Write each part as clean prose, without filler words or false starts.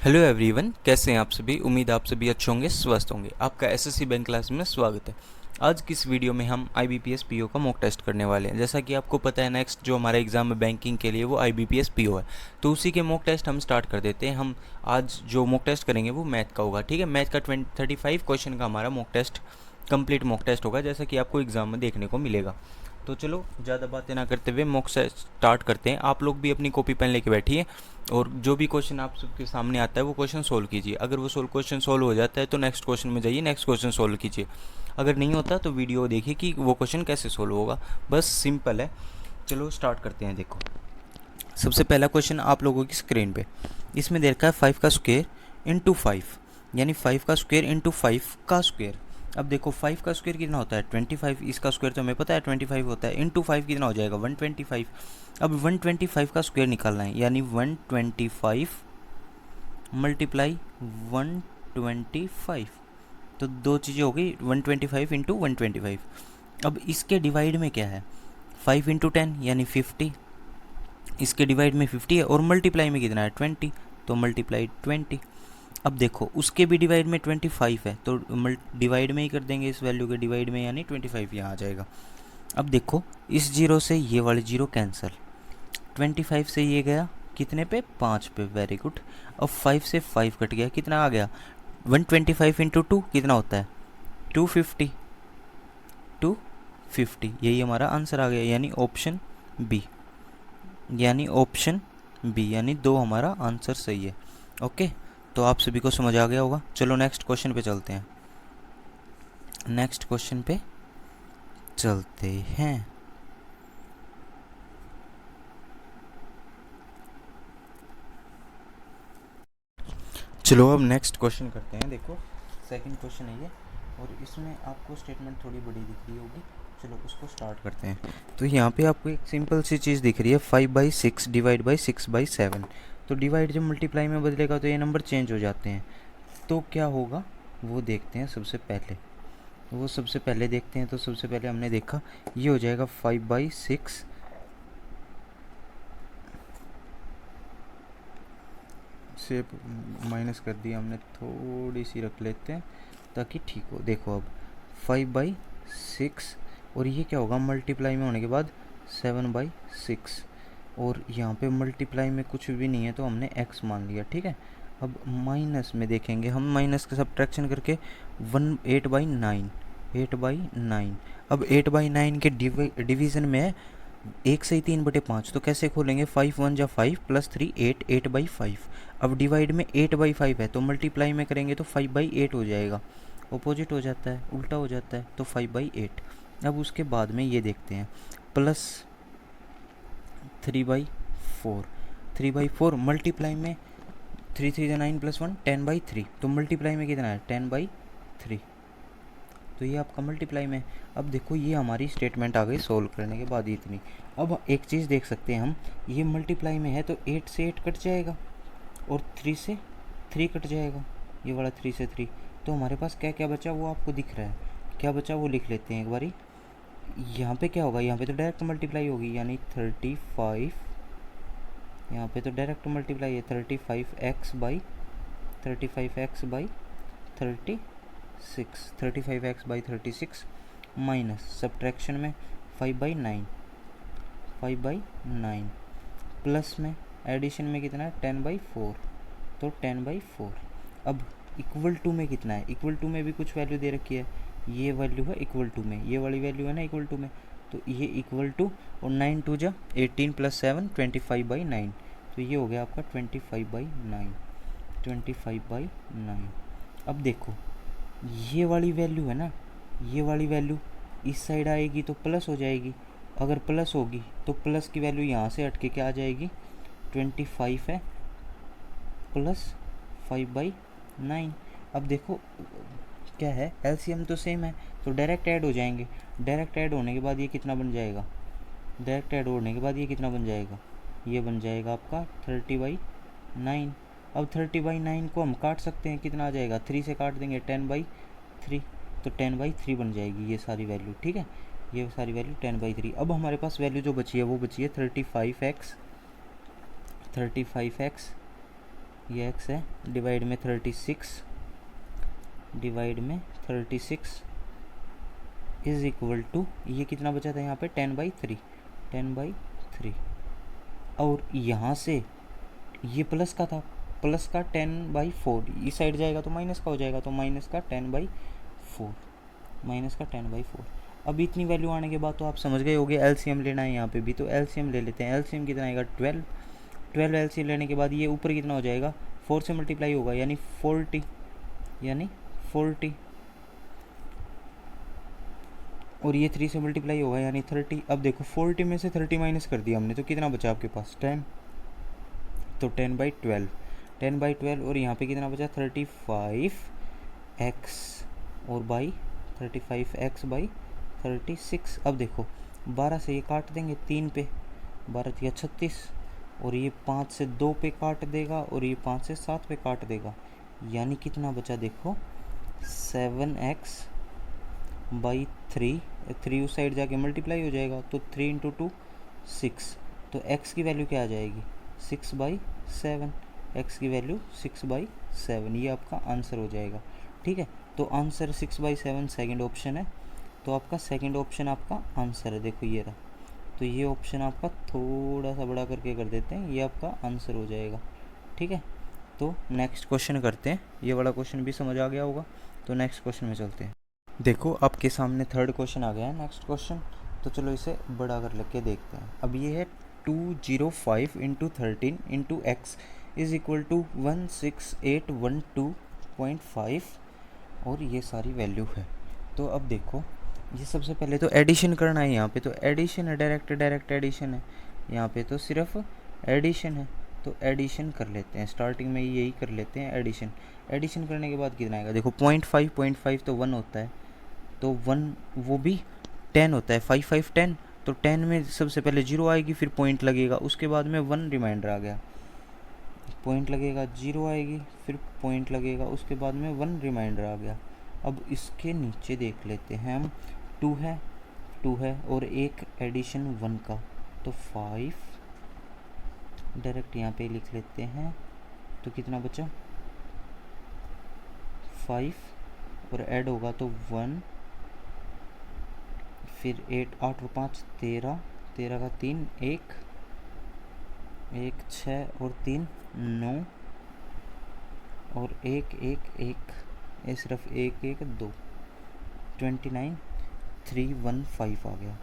Hello everyone, कैसे हैं आप सभी। उम्मीद आप सभी अच्छे होंगे, स्वस्थ होंगे। आपका एसएससी बैंक क्लास में स्वागत है। आज की इस वीडियो में हम आईबीपीएस पीओ का मॉक टेस्ट करने वाले हैं। जैसा कि आपको पता है, नेक्स्ट जो हमारा एग्जाम है बैंकिंग के लिए वो आईबीपीएस पीओ है, तो उसी के मॉक टेस्ट हम स्टार्ट कर देते हैं। हम आज जो मॉक टेस्ट करेंगे वो मैथ का होगा। ठीक है, मैथ का 35 क्वेश्चन का हमारा mock test, complete mock test होगा, जैसा कि आपको एग्जाम में देखने को मिलेगा। तो चलो ज़्यादा बातें ना करते हुए मॉक से स्टार्ट करते हैं। आप लोग भी अपनी कॉपी पेन लेके बैठिए और जो भी क्वेश्चन आप सबके सामने आता है वो क्वेश्चन सोल्व कीजिए। अगर वो क्वेश्चन सोल्व हो जाता है तो नेक्स्ट क्वेश्चन में जाइए, नेक्स्ट क्वेश्चन सोल्व कीजिए। अगर नहीं होता तो वीडियो देखिए कि वो क्वेश्चन कैसे सोल्व होगा। बस सिंपल है। चलो स्टार्ट करते हैं। देखो, सबसे पहला क्वेश्चन आप लोगों की स्क्रीन पे, इसमें दे रखा है 5 का स्क्वायर इंटू 5, यानी 5 का स्क्वायर इंटू 5 का स्क्वायर। अब देखो 5 का स्क्वायर कितना होता है 25, इसका स्क्वायर तो हमें पता है 25 होता है, इंटू 5 कितना हो जाएगा 125। अब 125 का स्क्वायर निकालना है, यानी 125 मल्टीप्लाई 125, तो दो चीज़ें हो गई, 125 इंटू 125। अब इसके डिवाइड में क्या है, 5 इंटू 10 यानी 50, इसके डिवाइड में 50 है और मल्टीप्लाई में कितना है 20, तो मल्टीप्लाई 20। अब देखो उसके भी डिवाइड में 25 है, तो डिवाइड में ही कर देंगे, इस वैल्यू के डिवाइड में, यानी 25 यहाँ आ जाएगा। अब देखो इस जीरो से ये वाले जीरो कैंसिल, 25 से ये गया कितने पे 5 पे, वेरी गुड। अब 5 से 5 कट गया, कितना आ गया 125 इंटू 2 कितना होता है 250, 250, यही हमारा आंसर आ गया, यानी ऑप्शन बी, यानी दो हमारा आंसर सही है। ओके, तो आप सभी को समझ आ गया होगा। चलो नेक्स्ट क्वेश्चन पे चलते हैं। चलो अब नेक्स्ट क्वेश्चन करते हैं। देखो सेकंड क्वेश्चन है ये, और इसमें आपको स्टेटमेंट थोड़ी बड़ी दिख रही होगी। चलो उसको स्टार्ट करते हैं। तो यहाँ पे आपको एक सिंपल सी चीज़ दिख रही है, 5/6 डिवाइड बाई 6/7। तो डिवाइड जब मल्टीप्लाई में बदलेगा तो ये नंबर चेंज हो जाते हैं, तो क्या होगा वो देखते हैं। सबसे पहले देखते हैं। तो सबसे पहले हमने देखा ये हो जाएगा 5/6 से माइनस कर दिया हमने, थोड़ी सी रख लेते हैं ताकि ठीक हो। देखो अब 5/6 और ये क्या होगा मल्टीप्लाई में होने के बाद 7/6, और यहाँ पे मल्टीप्लाई में कुछ भी नहीं है तो हमने x मान लिया। ठीक है, अब माइनस में देखेंगे हम, माइनस का सब्ट्रैक्शन करके 8/9। अब 8/9 के डिवीज़न में है 1/3/5, तो कैसे खोलेंगे, 5 1 जा 5 प्लस 3 8, 8/5। अब डिवाइड में 8/5 है तो मल्टीप्लाई में करेंगे तो 5/8 हो जाएगा, अपोजिट हो जाता है, उल्टा हो जाता है, तो 5/8। अब उसके बाद में ये देखते हैं प्लस 3/4, 3/4 मल्टीप्लाई में 3 3 जा 9 प्लस 1 10/3, तो मल्टीप्लाई में कितना है 10/3, तो ये आपका मल्टीप्लाई में। अब देखो ये हमारी स्टेटमेंट आ गई सोल्व करने के बाद इतनी। अब एक चीज़ देख सकते हैं हम, ये मल्टीप्लाई में है तो 8 से 8 कट जाएगा और 3 से 3 कट जाएगा, ये वाला 3 से 3, तो हमारे पास क्या क्या बचा वो आपको दिख रहा है। क्या बचा वो लिख लेते हैं एक बारी। यहाँ पे क्या होगा, यहाँ पे तो डायरेक्ट मल्टीप्लाई होगी, यानी 35, यहाँ पे तो डायरेक्ट मल्टीप्लाई है 35x/36, 35x/36 माइनस सब्ट्रैक्शन में 5/9 प्लस में एडिशन में कितना है 10/4, तो 10/4। अब इक्वल टू में कितना है, इक्वल टू में भी कुछ वैल्यू दे रखी है, ये वैल्यू है इक्वल टू में, ये वाली वैल्यू है ना इक्वल टू में, तो ये इक्वल टू, और 9 2 जा 18 प्लस 7 25/9, तो ये हो गया आपका 25/9। अब देखो ये वाली वैल्यू है ना, ये वाली वैल्यू इस साइड आएगी तो प्लस हो जाएगी, अगर प्लस होगी तो प्लस की वैल्यू यहाँ से हट के क्या आ जाएगी 25 है प्लस 5/9। अब देखो क्या है, एलसीएम तो सेम है तो डायरेक्ट ऐड हो जाएंगे, डायरेक्ट ऐड होने के बाद ये कितना बन जाएगा, ये बन जाएगा आपका 30/9। अब 30/9 को हम काट सकते हैं, कितना आ जाएगा 3 से काट देंगे 10/3, तो 10/3 बन जाएगी ये सारी वैल्यू। ठीक है, ये सारी वैल्यू 10/3। अब हमारे पास वैल्यू जो बची है वो बची है 35x ये x है, डिवाइड में 36, डिवाइड में 36 इज इक्वल टू, ये कितना बचा था यहाँ पे 10/3, 10/3। और यहाँ से ये प्लस का था, प्लस का 10/4, इस साइड जाएगा तो माइनस का हो जाएगा, तो माइनस का 10/4, माइनस का 10/4। अब इतनी वैल्यू आने के बाद तो आप समझ गए होगे एलसीएम लेना है यहाँ पे भी, तो एलसीएम ले लेते हैं। एलसीएम कितना आएगा 12, 12 एलसीएम लेने के बाद ये ऊपर कितना हो जाएगा 4 से मल्टीप्लाई होगा यानी 40, यानी 40, और ये 3 से मल्टीप्लाई होगा यानी 30। अब देखो 40 में से 30 माइनस कर दिया हमने तो कितना बचा आपके पास 10, तो 10/12, 10/12, और यहाँ पे कितना बचा 35x और बाई 35x/36। अब देखो 12 से ये काट देंगे 3 पे, 12 या 36, और ये 5 से 2 पे काट देगा, और ये 5 से 7 पे काट देगा, यानी कितना बचा देखो 7x/3, 3 उस साइड जाके मल्टीप्लाई हो जाएगा, तो 3 × 2 6, तो x की वैल्यू क्या आ जाएगी 6/7, x की वैल्यू 6/7, ये आपका आंसर हो जाएगा। ठीक है, तो आंसर 6/7 सेकंड ऑप्शन है, तो आपका सेकंड ऑप्शन आपका आंसर है। देखो ये रहा, तो ये ऑप्शन आपका थोड़ा सा बड़ा करके कर देते हैं, ये आपका आंसर हो जाएगा। ठीक है, तो नेक्स्ट क्वेश्चन करते हैं, ये वाला क्वेश्चन भी समझ आ गया होगा, तो नेक्स्ट क्वेश्चन में चलते हैं। देखो आपके सामने थर्ड क्वेश्चन आ गया है, नेक्स्ट क्वेश्चन, तो चलो इसे बड़ा कर लेके देखते हैं। अब ये है 205 × 13 × x इज इक्वल टू 16812.5, और ये सारी वैल्यू है। तो अब देखो ये सबसे पहले तो एडिशन करना है, यहाँ पे तो एडिशन है, डायरेक्ट एडिशन है, यहाँ पे तो सिर्फ एडिशन है, तो एडिशन कर लेते हैं, स्टार्टिंग में यही कर लेते हैं एडिशन। एडिशन करने के बाद कितना आएगा देखो 0.5 तो 1 होता है, तो 1 वो भी 10 होता है, 5 5 10, तो 10 में सबसे पहले 0 आएगी, फिर पॉइंट लगेगा, उसके बाद में 1 रिमाइंडर आ गया, पॉइंट लगेगा 0 आएगी, फिर पॉइंट लगेगा, उसके बाद में 1 रिमाइंडर आ गया। अब इसके नीचे देख लेते हैं हम, 2 है और एक एडिशन 1 का, तो 5 डायरेक्ट यहाँ पे लिख लेते हैं, तो कितना बचा 5, और ऐड होगा तो 1, फिर 8 8 और 5 13, 13 का 3 1, 6 और 3 9, और 1 1 1, ये सिर्फ 1 1 2, 29 315 आ गया।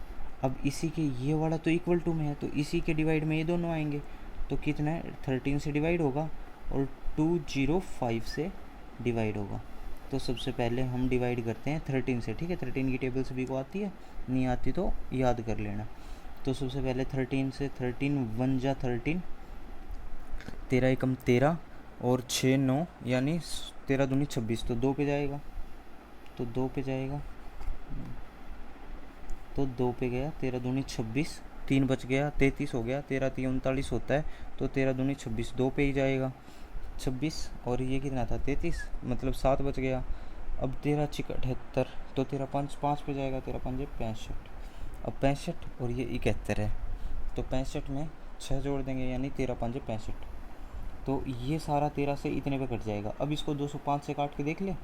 अब इसी के ये वाला तो इक्वल टू में है, तो इसी के डिवाइड में ये दोनों आएंगे, तो कितना है 13 से डिवाइड होगा और 205 से डिवाइड होगा। तो सबसे पहले हम डिवाइड करते हैं 13 से। ठीक है, 13 की टेबल सभी को आती है, नहीं आती तो याद कर लेना। तो सबसे पहले 13 से, 13 1 जा 13, 13 एकम 13 और 6 9, यानी 13 दूनी 26, तो 2 पे जाएगा, तो 2 पे जाएगा, तो 2 पे गया, 13 दूनी 26, 3 बच गया 33 हो गया, 13 3 39 होता है, तो 13 दूनी 26, 2 पे ही जाएगा 26, और ये कितना था 33, मतलब 7 बच गया। अब 13 6 78, तो 13 5 5 पे जाएगा, 13 5 65, अब 65 और ये 71 है, तो 65 में 6 जोड़ देंगे यानी 13 5 65, तो ये सारा 13 से इतने पे कट जाएगा। अब इसको 205 से काट के देख ले,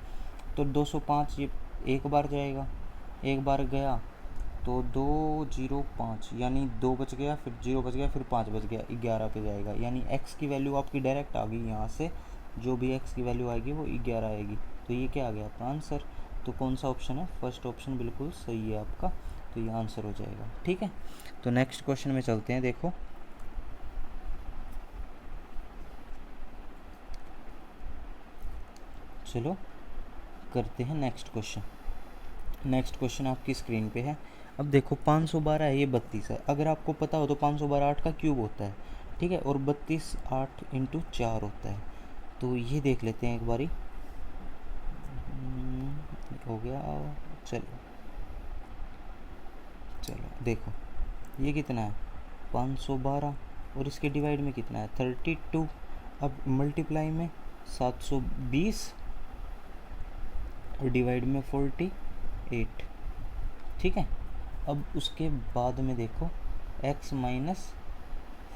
तो 205 ये एक बार जाएगा, एक बार गया तो 205, यानी 2 बच गया, फिर 0 बच गया, फिर 5 बच गया, 11 पे जाएगा, यानी x की वैल्यू आपकी डायरेक्ट आ गई, यहाँ से जो भी x की वैल्यू आएगी वो 11 आएगी। तो ये क्या आ गया आपका आंसर। तो कौन सा ऑप्शन है, फर्स्ट ऑप्शन बिल्कुल सही है आपका, तो ये आंसर हो जाएगा। ठीक है, तो नेक्स्ट क्वेश्चन में चलते हैं। देखो चलो करते हैं नेक्स्ट क्वेश्चन। नेक्स्ट क्वेश्चन आपकी स्क्रीन पे है। अब देखो 512 है, ये 32 है। अगर आपको पता हो तो 512 8 का क्यूब होता है, ठीक है, और 32 8 × 4 होता है। तो ये देख लेते हैं एक बारी, हो गया। चलो देखो ये कितना है 512, और इसके डिवाइड में कितना है 32। अब मल्टीप्लाई में 720 और डिवाइड में 48। ठीक है, अब उसके बाद में देखो x -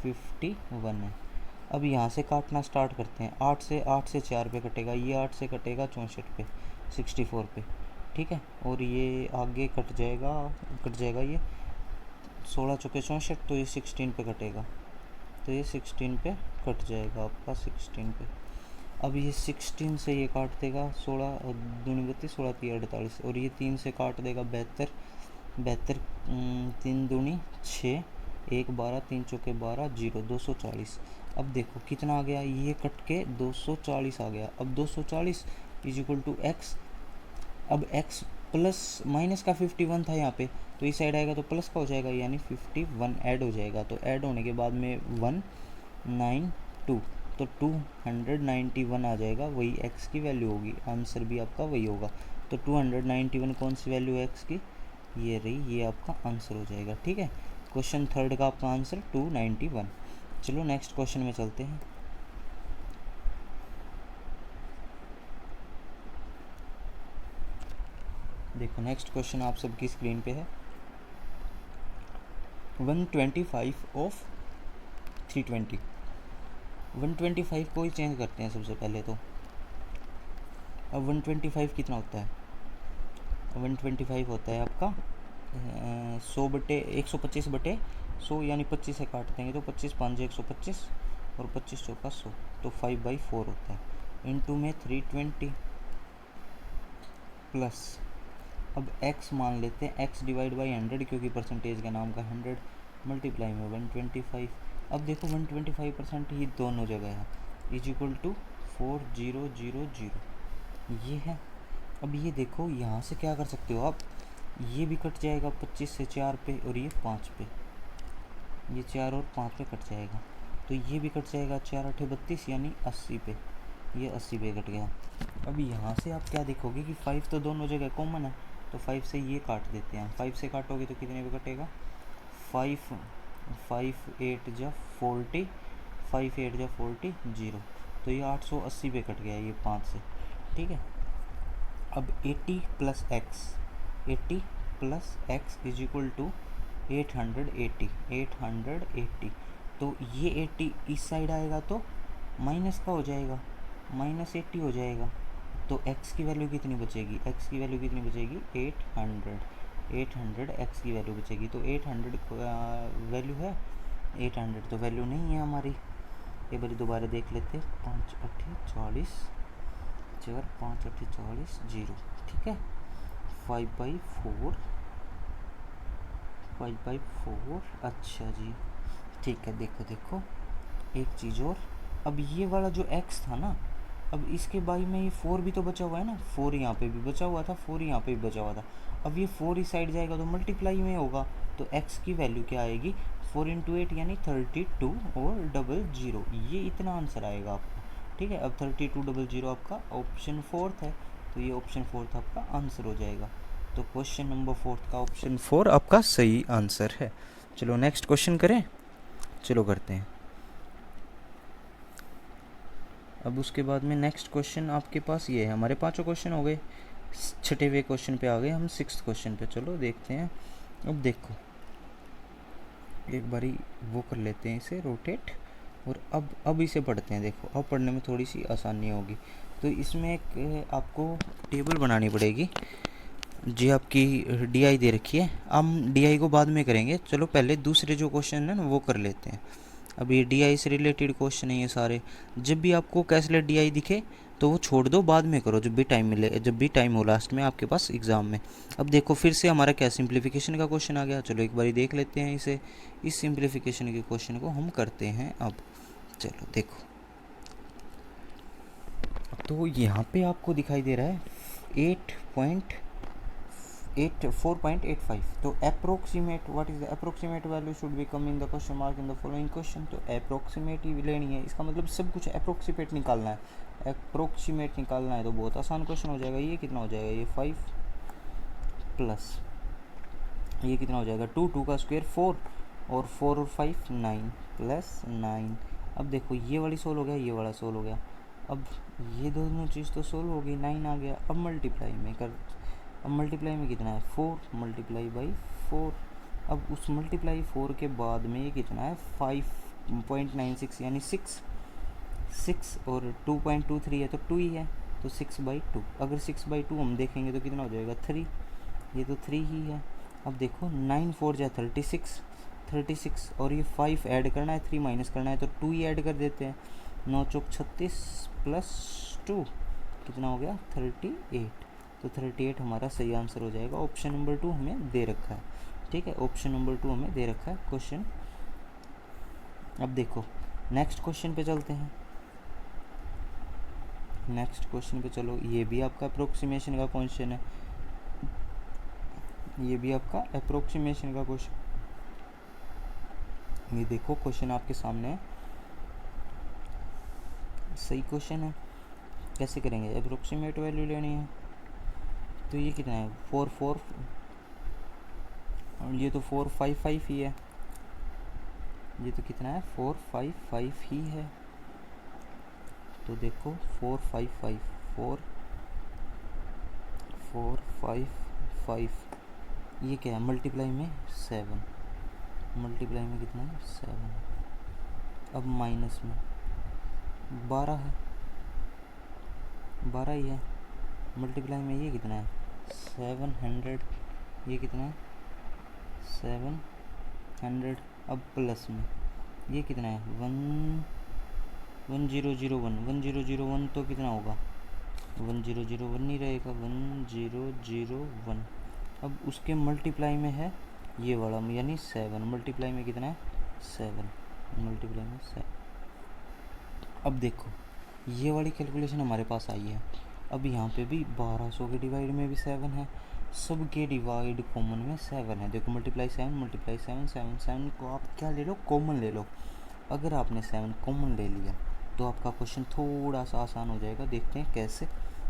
51 है। अब यहाँ से काटना स्टार्ट करते हैं। 8 से 4 पे कटेगा, ये 8 से कटेगा 64 पे, 64 पे, ठीक है। और ये आगे कट जाएगा ये 16 चौके 64, तो ये 16 पे कटेगा, तो ये 16 पे कट जाएगा आपका 16 पे। अब ये 16 से ये काट देगा 16 दूनी 32, 16 3 48, और ये 3 से काट देगा 72, 72 3 दूनी 6, 1 12, 3 चौके 12, 0, 240। अब देखो कितना आ गया, ये कट के 240 आ गया। अब 240 इज इक्वल टू एक्स। अब x प्लस माइनस का 51 था यहाँ पे, तो इस साइड आएगा तो प्लस का हो जाएगा, यानी 51 ऐड हो जाएगा। तो ऐड होने के बाद में 192, तो 291 आ जाएगा, वही x की वैल्यू होगी। आंसर भी आपका वही होगा। तो 291 कौन सी वैल्यू है x की, ये रही, ये आपका आंसर हो जाएगा, ठीक है। क्वेश्चन थर्ड का आपका आंसर 291। चलो नेक्स्ट क्वेश्चन में चलते हैं। देखो नेक्स्ट क्वेश्चन आप सबकी स्क्रीन पे है। 125 ऑफ 320। 125 को ही चेंज करते हैं सबसे पहले तो। अब 125 कितना होता है, 125 होता है आपका 100 बटे 125 बटे 100, यानी 25 से काट देंगे तो 25 5 125 और 25 चौका 100, तो 5/4 होता है। इनटू में 320 प्लस, अब x मान लेते हैं, x डिवाइड बाई 100, क्योंकि परसेंटेज का नाम का 100, मल्टीप्लाई में 125। अब देखो 125% ही दोनों जगह है, इज इक्वल टू 4000, ये है। अब ये देखो यहाँ से क्या कर सकते हो आप, ये भी कट जाएगा 25 से 4 पे, और ये 5 पे, ये 4 और 5 पे कट जाएगा, तो ये भी कट जाएगा 4 8 32, यानी 80 पे, ये 80 पे कट गया। अब यहाँ से आप क्या देखोगे कि 5 तो दोनों जगह कॉमन है, तो 5 से ये काट देते हैं। 5 से काटोगे तो कितने पे कटेगा, 5 5 8 जा 40, 5 8 जा 40, 0, तो ये 880 पे कट गया ये 5 से, ठीक है। अब 80 plus X, 80 plus X is equal to 880, 880, तो ये 80 इस साइड आएगा तो माइनस का हो जाएगा, -80 हो जाएगा। तो x की वैल्यू कितनी बचेगी, x की वैल्यू कितनी बचेगी 800, 800 x की वैल्यू बचेगी। तो 800 वैल्यू है, 800 तो वैल्यू नहीं है हमारी। एक बार दोबारा देख लेते, 5 8 40, 4 5 8 40, 0, ठीक है। 5/4, 5/4, अच्छा जी, ठीक है। देखो एक चीज़ और, अब ये वाला जो x था ना, अब इसके बाई में ये 4 भी तो बचा हुआ है ना, 4 यहाँ पे भी बचा हुआ था, 4 यहाँ पे भी बचा हुआ था। अब ये 4 इस साइड जाएगा तो मल्टीप्लाई में होगा, तो x की वैल्यू क्या आएगी, 4 × 8 यानी 32 और 00, ये इतना आंसर आएगा आपका, ठीक है। अब 32 00 आपका ऑप्शन 4 है, तो ये ऑप्शन 4 आपका आंसर हो जाएगा। तो क्वेश्चन नंबर 4 का ऑप्शन 4 आपका सही आंसर है। चलो नेक्स्ट क्वेश्चन करें, चलो करते हैं। अब उसके बाद में नेक्स्ट क्वेश्चन आपके पास ये है, हमारे 5 क्वेश्चन हो गए, छठेवें क्वेश्चन पे आ गए हम, 6th क्वेश्चन पे। चलो देखते हैं। अब देखो एक बारी वो कर लेते हैं इसे रोटेट, और अब इसे पढ़ते हैं। देखो अब पढ़ने में थोड़ी सी आसानी होगी। तो इसमें एक आपको टेबल बनानी पड़ेगी, जी आपकी DI दे रखी है, हम DI को बाद में करेंगे। चलो पहले दूसरे जो क्वेश्चन है ना वो कर लेते हैं। अब ये DI से रिलेटेड क्वेश्चन है ये सारे। जब भी आपको कैलकुलेट DI दिखे तो वो छोड़ दो, बाद में करो जब भी टाइम मिले, जब भी टाइम हो लास्ट में आपके पास एग्ज़ाम में। अब देखो फिर से हमारा क्या सिंप्लीफिकेशन का क्वेश्चन आ गया। चलो एक बारी देख लेते हैं इसे, इस सिंप्लीफिकेशन के क्वेश्चन को हम करते हैं। अब चलो देखो, तो यहाँ पे आपको दिखाई दे रहा है 4.85, तो approximate, what is the approximate value should be come in the question mark in the following question. तो अप्रोक्सीमेट ही लेनी है, इसका मतलब सब कुछ अप्रोक्सीमेट निकालना है। अप्रोक्सीमेट निकालना है तो बहुत आसान क्वेश्चन हो जाएगा। ये कितना हो जाएगा, ये 5 प्लस ये कितना हो जाएगा 2, 2 का स्क्वायर 4, और 4 और 5 9 प्लस 9। अब देखो ये वाली सोल्व हो गया, ये वाला सोल्व हो गया। अब ये दोनों चीज़ तो सोल्व हो गई, 9 आ गया। अब मल्टीप्लाई में कर, अब मल्टीप्लाई में कितना है 4 मल्टीप्लाई बाई 4। अब उस मल्टीप्लाई 4 के बाद में ये कितना है 5.96 यानी 6, 6 और 2.23 है तो 2 ही है, तो 6/2। अगर 6/2 हम देखेंगे तो कितना हो जाएगा 3, ये तो 3 ही है। अब देखो 9 4 जा 36 और ये 5 ऐड करना है, 3 माइनस करना है तो 2 ही ऐड कर देते हैं। 9 चौक 36 प्लस 2 कितना हो गया 38। तो 38 हमारा सही आंसर हो जाएगा। ऑप्शन नंबर 2 हमें दे रखा है, ठीक है, ऑप्शन नंबर 2 हमें दे रखा है क्वेश्चन। अब देखो नेक्स्ट क्वेश्चन पे चलते हैं। नेक्स्ट क्वेश्चन पे चलो, ये भी आपका अप्रोक्सीमेशन का क्वेश्चन है, ये भी आपका अप्रोक्सीमेशन का क्वेश्चन। ये देखो क्वेश्चन आपके सामने है, सही क्वेश्चन है। कैसे करेंगे, अप्रोक्सीमेट वैल्यू लेनी है। तो ये कितना है 4 4, और ये तो 4 5 5 ही है, ये तो कितना है 4 5 5 ही है। तो देखो 4 5 5 4 4 5 5, ये क्या है मल्टीप्लाई में 7, मल्टीप्लाई में कितना है 7। अब माइनस में 12 है, 12 ही है। मल्टीप्लाई में ये कितना है 700, ये कितना है 700। अब प्लस में ये कितना है 1001 तो कितना होगा 1001 नहीं रहेगा 1001। अब उसके मल्टीप्लाई में है ये वाला यानी 7, मल्टीप्लाई में कितना है 7, मल्टीप्लाई में 7। अब देखो ये वाली कैलकुलेशन हमारे पास आई है। अब यहाँ पे भी 1200 के डिवाइड में भी 7 है, सब के डिवाइड कॉमन में 7 है। देखो मल्टीप्लाई 7 7 को आप क्या ले लो कॉमन ले लो। अगर आपने 7 कॉमन ले लिया तो आपका क्वेश्चन थोड़ा सा आसान हो जाएगा। देखते हैं कैसे।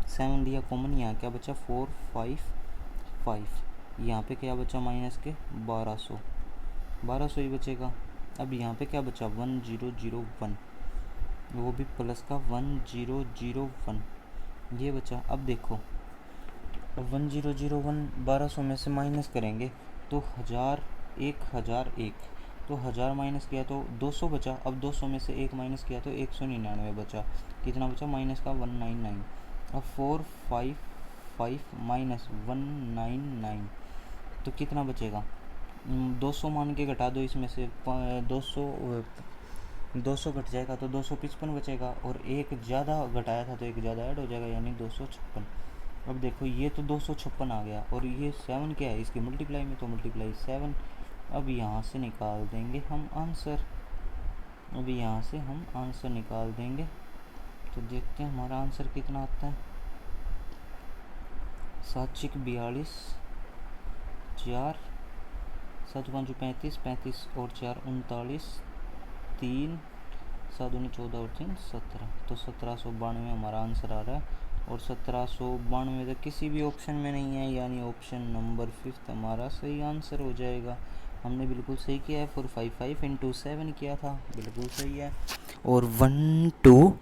7 लिया कॉमन, यहाँ क्या बचा 4 5 5, यहाँ पे क्या बचा माइनस के 1200 ही बचेगा। अब यहाँ पे क्या बचा 1001, वो भी प्लस का 1001 ये बचा। अब देखो 1001 1200 में से माइनस करेंगे तो 1001, तो 1000 माइनस किया तो 200 बचा। अब 200 में से 1 माइनस किया तो 199 बचा। कितना बचा माइनस का 199। अब 455 माइनस 199 तो कितना बचेगा 200 मान के घटा दो, इसमें से 200 घट जाएगा तो 255 बचेगा, और एक ज़्यादा घटाया था तो एक ज़्यादा ऐड हो जाएगा यानी 256। अब देखो ये तो 256 आ गया, और ये 7 क्या है इसकी मल्टीप्लाई में, तो मल्टीप्लाई 7। अब यहाँ से निकाल देंगे हम आंसर, अब यहाँ से हम आंसर निकाल देंगे। तो देखते हैं हमारा आंसर कितना आता है। 7 42 4 7 5 35 35 और 4 39 3 7 दूनी 14 और 3 17, तो 1792 हमारा आंसर आ रहा है। और 1792 तो किसी भी ऑप्शन में नहीं है, यानी ऑप्शन नंबर 5 हमारा सही आंसर हो जाएगा। हमने बिल्कुल सही किया है। 455 इंटू 7 किया था, बिल्कुल सही है। और 1 2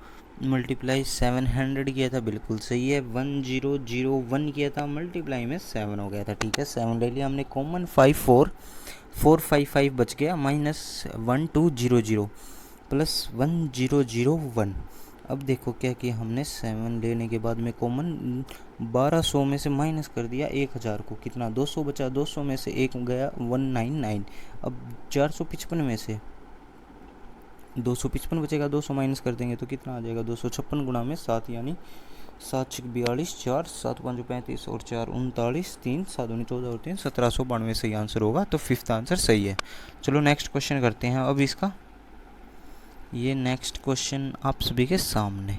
मल्टीप्लाई 700 किया था, बिल्कुल सही है। 1001 किया था, मल्टीप्लाई में 7 हो गया था, ठीक है। 7 ले लिया हमने कॉमन। 455 बच गया, माइनस 1200 प्लस 1001। अब देखो क्या किया हमने, 7 लेने के बाद में कॉमन 1200 में से माइनस कर दिया 1000 को, कितना 200 बचा। 200 में से एक गया 199। अब 455 में से 255 बचेगा, 200 माइनस कर देंगे तो कितना आ जाएगा 256 गुणा में 7, यानी 7 6 42 4 7 5 35 और 4 39 3 7 दूनी 14 और 3 1792 सही आंसर होगा। तो 5th आंसर सही है। चलो नेक्स्ट क्वेश्चन करते हैं अब इसका। ये नेक्स्ट क्वेश्चन आप सभी के सामने,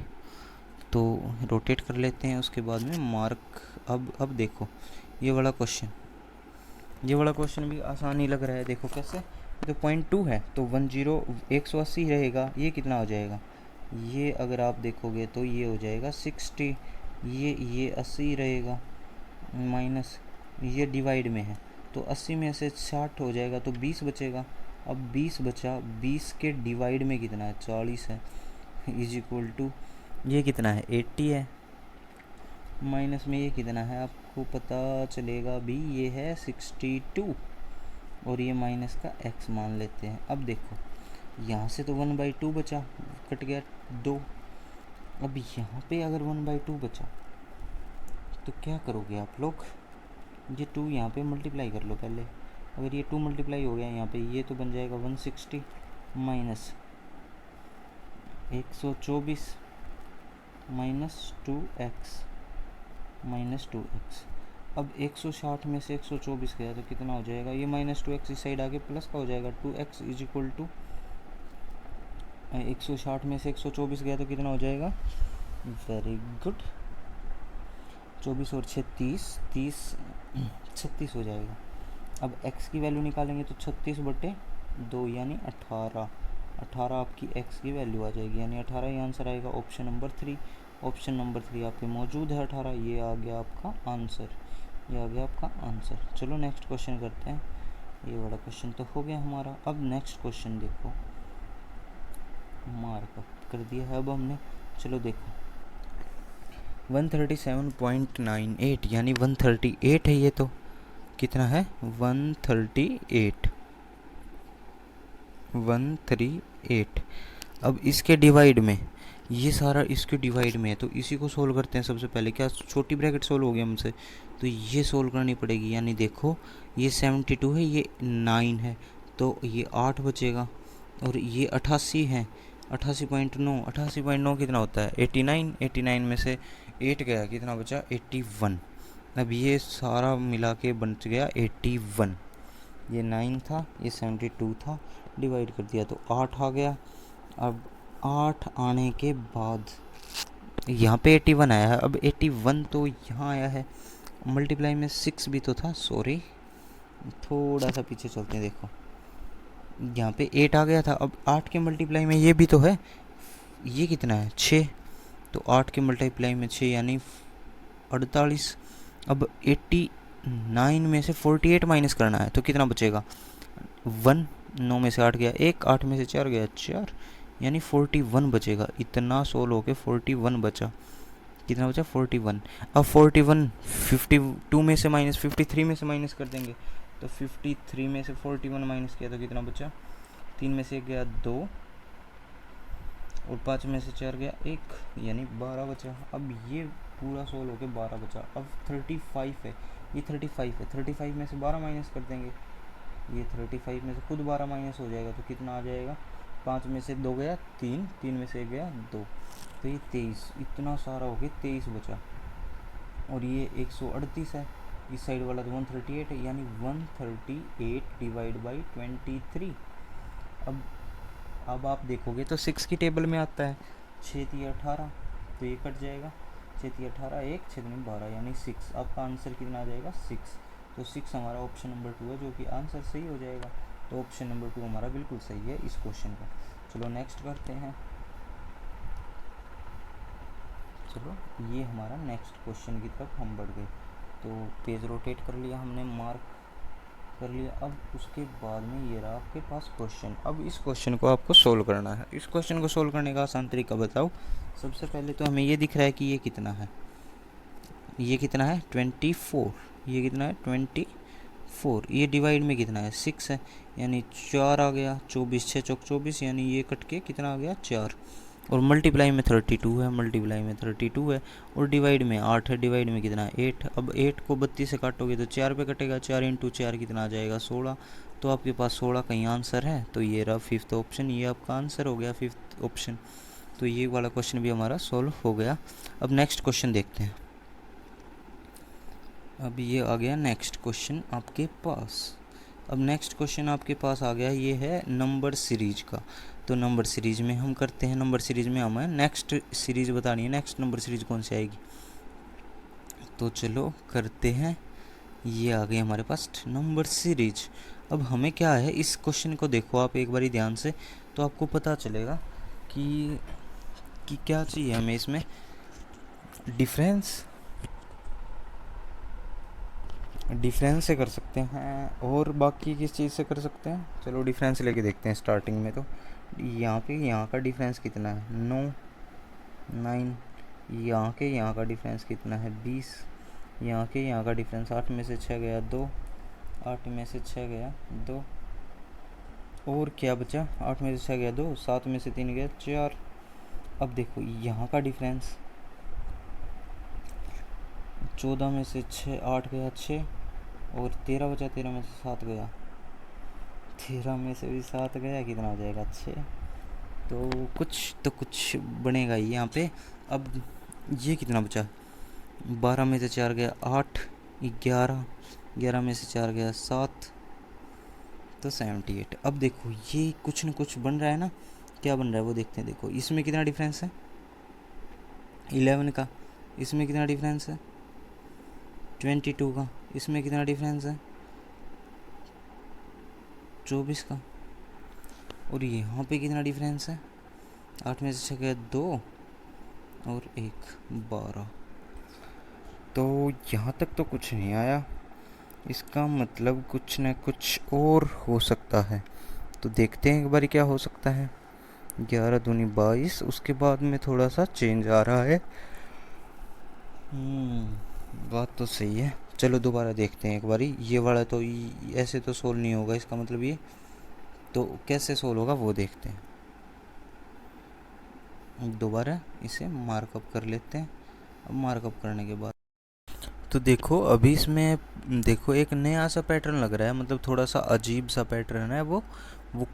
तो रोटेट कर लेते हैं, उसके बाद में मार्क। अब देखो ये वाला क्वेश्चन भी आसान ही लग रहा है। देखो कैसे, तो 0.2 है तो 180 रहेगा, ये कितना हो जाएगा, ये अगर आप देखोगे तो ये हो जाएगा 60, ये 80 रहेगा, माइनस ये डिवाइड में है तो 80 में से 60 हो जाएगा तो 20 बचेगा। अब 20 बचा, 20 के डिवाइड में कितना है 40 है, इज इक्वल टू ये कितना है 80 है, माइनस में ये कितना है आपको पता चलेगा भी, ये है 62, और ये माइनस का x मान लेते हैं। अब देखो यहाँ से तो 1/2 बचा, कट गया 2। अब यहाँ पे अगर 1/2 बचा तो क्या करोगे आप लोग, ये 2 यहाँ पे मल्टीप्लाई कर लो पहले। अगर ये 2 मल्टीप्लाई हो गया यहाँ पे, ये तो बन जाएगा 160 माइनस 124 माइनस 2x। अब 160 में से 124 गया तो कितना हो जाएगा, ये -2x इस साइड आके प्लस का हो जाएगा। 2x इज इक्वल टू 160 में से 124 गया तो कितना हो जाएगा, वेरी गुड, 24 और 36, 36 हो जाएगा। अब x की वैल्यू निकालेंगे तो 36/2 यानी 18 आपकी x की वैल्यू आ जाएगी, यानी 18 ही आंसर आएगा। ऑप्शन नंबर 3, ऑप्शन नंबर 3 आपके मौजूद है 18, ये आ गया आपका आंसर, ये आ गया आपका आंसर। चलो नेक्स्ट क्वेश्चन करते हैं। ये वाला क्वेश्चन तो हो गया हमारा। अब नेक्स्ट क्वेश्चन देखो, मार्क अप कर दिया है अब हमने। चलो देखो 137.98 यानी 138 है, ये तो कितना है 138। अब इसके डिवाइड में, ये सारा इसके डिवाइड में है तो इसी को सोल्व करते हैं सबसे पहले। क्या छोटी ब्रैकेट सोल्व हो गया हमसे, तो ये सोल्व करनी पड़ेगी। यानी देखो ये 72 है, ये 9 है, तो ये 8 बचेगा। और ये 88 है, 88.9 कितना होता है 89 में से 8 गया, कितना बचा 81। अब ये सारा मिला के बन गया 81। ये 9 था, ये 72 था, डिवाइड कर दिया तो 8 आ गया। अब 8 आने के बाद यहाँ पे 81 आया है। अब 81 तो यहाँ आया है, मल्टीप्लाई में 6 भी तो था, सॉरी थोड़ा सा पीछे चलते हैं। देखो यहाँ पे 8 आ गया था, अब 8 के मल्टीप्लाई में ये भी तो है, ये कितना है 6, तो 8 के मल्टीप्लाई में 6 यानी 48। अब 89 में से 48 माइनस करना है तो कितना बचेगा 1, 9 में से 8 गया 1, 8 में से 4 गया 4, यानी 41 बचेगा। इतना सोल्व होके 41 बचा, कितना बचा 41। अब 41 52 में से माइनस 53 में से माइनस कर देंगे, तो 53 में से 41 माइनस किया तो कितना बचा, 3 में से 1 गया 2 और 5 में से 4 गया 1, यानी 12 बचा। अब ये पूरा सोल्व होके 12 बचा। अब 35 है, ये 35 है, 35 में से 12 माइनस कर देंगे, ये 35 में से खुद 12 माइनस हो जाएगा तो कितना आ जाएगा, 5 में से 2 गया 3, 3 में से 1 गया 2, तो ये 23। इतना सारा हो गया 23 बचा। और ये 138 है, इस साइड वाला तो 138 है, यानी 138 डिवाइड बाई 23। अब आप देखोगे तो 6 की टेबल में आता है, 6 3 18, तो ये कट जाएगा, 6 3 18, 1 6 में 12 यानी 6। आपका आंसर कितना आ जाएगा 6, तो 6 हमारा ऑप्शन नंबर 2 है, जो कि आंसर सही हो जाएगा। तो ऑप्शन नंबर 2 हमारा बिल्कुल सही है इस क्वेश्चन का। चलो नेक्स्ट करते हैं। चलो ये हमारा नेक्स्ट क्वेश्चन की तरफ हम बढ़ गए, तो पेज रोटेट कर लिया हमने, मार्क कर लिया। अब उसके बाद में ये रहा आपके पास क्वेश्चन। अब इस क्वेश्चन को आपको सोल्व करना है। इस क्वेश्चन को सोल्व करने का आसान तरीका बताओ। सबसे पहले तो हमें ये दिख रहा है कि ये कितना है, ये कितना है 24, ये कितना है 24, ये डिवाइड में कितना है 6 है, यानी 4 आ गया, 24 6 चौक 24, यानी ये कट के कितना आ गया 4। और मल्टीप्लाई में 32 है, मल्टीप्लाई में 32 है, और डिवाइड में 8 है, डिवाइड में कितना है 8। अब 8 को 32 से काटोगे तो 4 पे कटेगा, 4 इंटू 4 कितना आ जाएगा 16। तो आपके पास 16 का ही आंसर है, तो ये रहा 5th ऑप्शन, ये आपका आंसर हो गया 5th ऑप्शन। तो ये वाला क्वेश्चन भी हमारा सॉल्व हो गया। अब नेक्स्ट क्वेश्चन देखते हैं। अब ये आ गया नेक्स्ट क्वेश्चन आपके पास। अब नेक्स्ट क्वेश्चन आपके पास आ गया, ये है नंबर सीरीज का। तो नंबर सीरीज में हम करते हैं, नंबर सीरीज में हमें नेक्स्ट सीरीज बतानी है, नेक्स्ट नंबर सीरीज कौन सी आएगी। तो चलो करते हैं। ये आ गई हमारे पास नंबर सीरीज। अब हमें क्या है, इस क्वेश्चन को देखो आप एक बारी ध्यान से, तो आपको पता चलेगा कि क्या चाहिए हमें इसमें। डिफरेंस से कर सकते हैं, और बाकी किस चीज़ से कर सकते हैं। चलो डिफरेंस लेके देखते हैं। स्टार्टिंग में तो यहाँ का डिफरेंस कितना है 9, 9, यहाँ का डिफरेंस कितना है 20, यहाँ का डिफरेंस 8 में से 6 गया 2, 8 में से 6 गया 2, और क्या बचा, 8 में से 6 गया 2, 7 में से 3 गया 4। अब देखो यहाँ का डिफरेंस, 14 में से 6 8 गया 6, और 13 बचा, 13 में से 7 गया, 13 में से भी 7 गया, कितना हो जाएगा 6। तो कुछ बनेगा ही यहाँ पे। अब ये कितना बचा, 12 में से 4 गया 8, 11, 11 में से 4 गया 7, तो 78। अब देखो ये कुछ न कुछ बन रहा है ना, क्या बन रहा है वो देखते हैं। देखो इसमें कितना डिफरेंस है 11 का, इसमें कितना डिफरेंस है 22 का, इसमें कितना डिफरेंस है 24 का, और यहाँ पे कितना डिफरेंस है, 8 में से 6 गया 2 और 1 12। तो यहाँ तक तो कुछ नहीं आया, इसका मतलब कुछ न कुछ और हो सकता है। तो देखते हैं एक बार क्या हो सकता है। 11 दूनी 22, उसके बाद में थोड़ा सा चेंज आ रहा है। बात तो सही है। चलो दोबारा देखते हैं एक बारी। ये वाला तो ऐसे तो सोल्व नहीं होगा, इसका मतलब ये तो कैसे सोल्व होगा वो देखते हैं। दोबारा इसे मार्कअप कर लेते हैं। अब मार्कअप करने के बाद तो देखो अभी इसमें देखो एक नया सा पैटर्न लग रहा है, मतलब थोड़ा सा अजीब सा पैटर्न है वो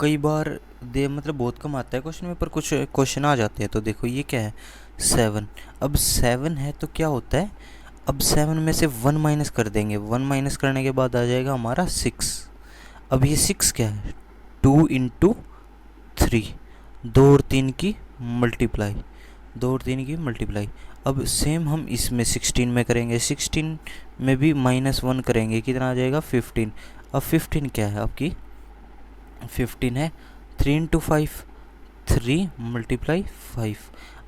कई बार मतलब बहुत कम आता है क्वेश्चन में, पर कुछ क्वेश्चन आ जाते हैं। तो देखो ये क्या है 7। अब 7 है तो क्या होता है, अब 7 में से 1 माइनस कर देंगे, 1 माइनस करने के बाद आ जाएगा हमारा 6। अब ये 6 क्या है 2 इंटू 3, 2 और 3 की मल्टीप्लाई, 2 और 3 की मल्टीप्लाई। अब सेम हम इसमें 16 में करेंगे, 16 में भी -1 करेंगे, कितना आ जाएगा 15। अब 15 क्या है आपकी 15 है 3 इंटू 5, 3 मल्टीप्लाई 5।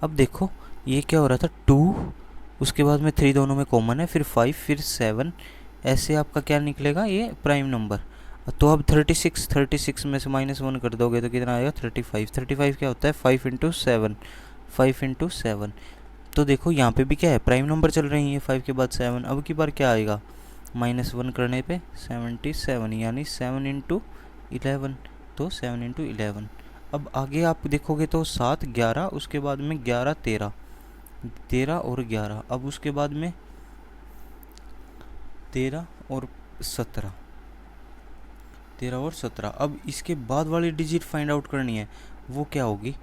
अब देखो ये क्या हो रहा था 2, उसके बाद में 3 दोनों में कॉमन है, फिर 5, फिर 7, ऐसे आपका क्या निकलेगा ये प्राइम नंबर। तो अब 36 में से -1 कर दोगे तो कितना आएगा 35। 35 क्या होता है 5 इंटू 7, 5 इंटू 7। तो देखो यहाँ पे भी क्या है प्राइम नंबर चल रही है, 5 के बाद 7। अब की बार क्या आएगा -1 करने पे 77, यानी 7 इंटू 11, तो 7 इंटू 11। अब आगे आप देखोगे तो 7 11, उसके बाद में 11 13, 13 और 11, अब उसके बाद में 13 और 17, 13 और 17। अब इसके बाद वाली डिजिट फाइंड आउट करनी है, वो क्या होगी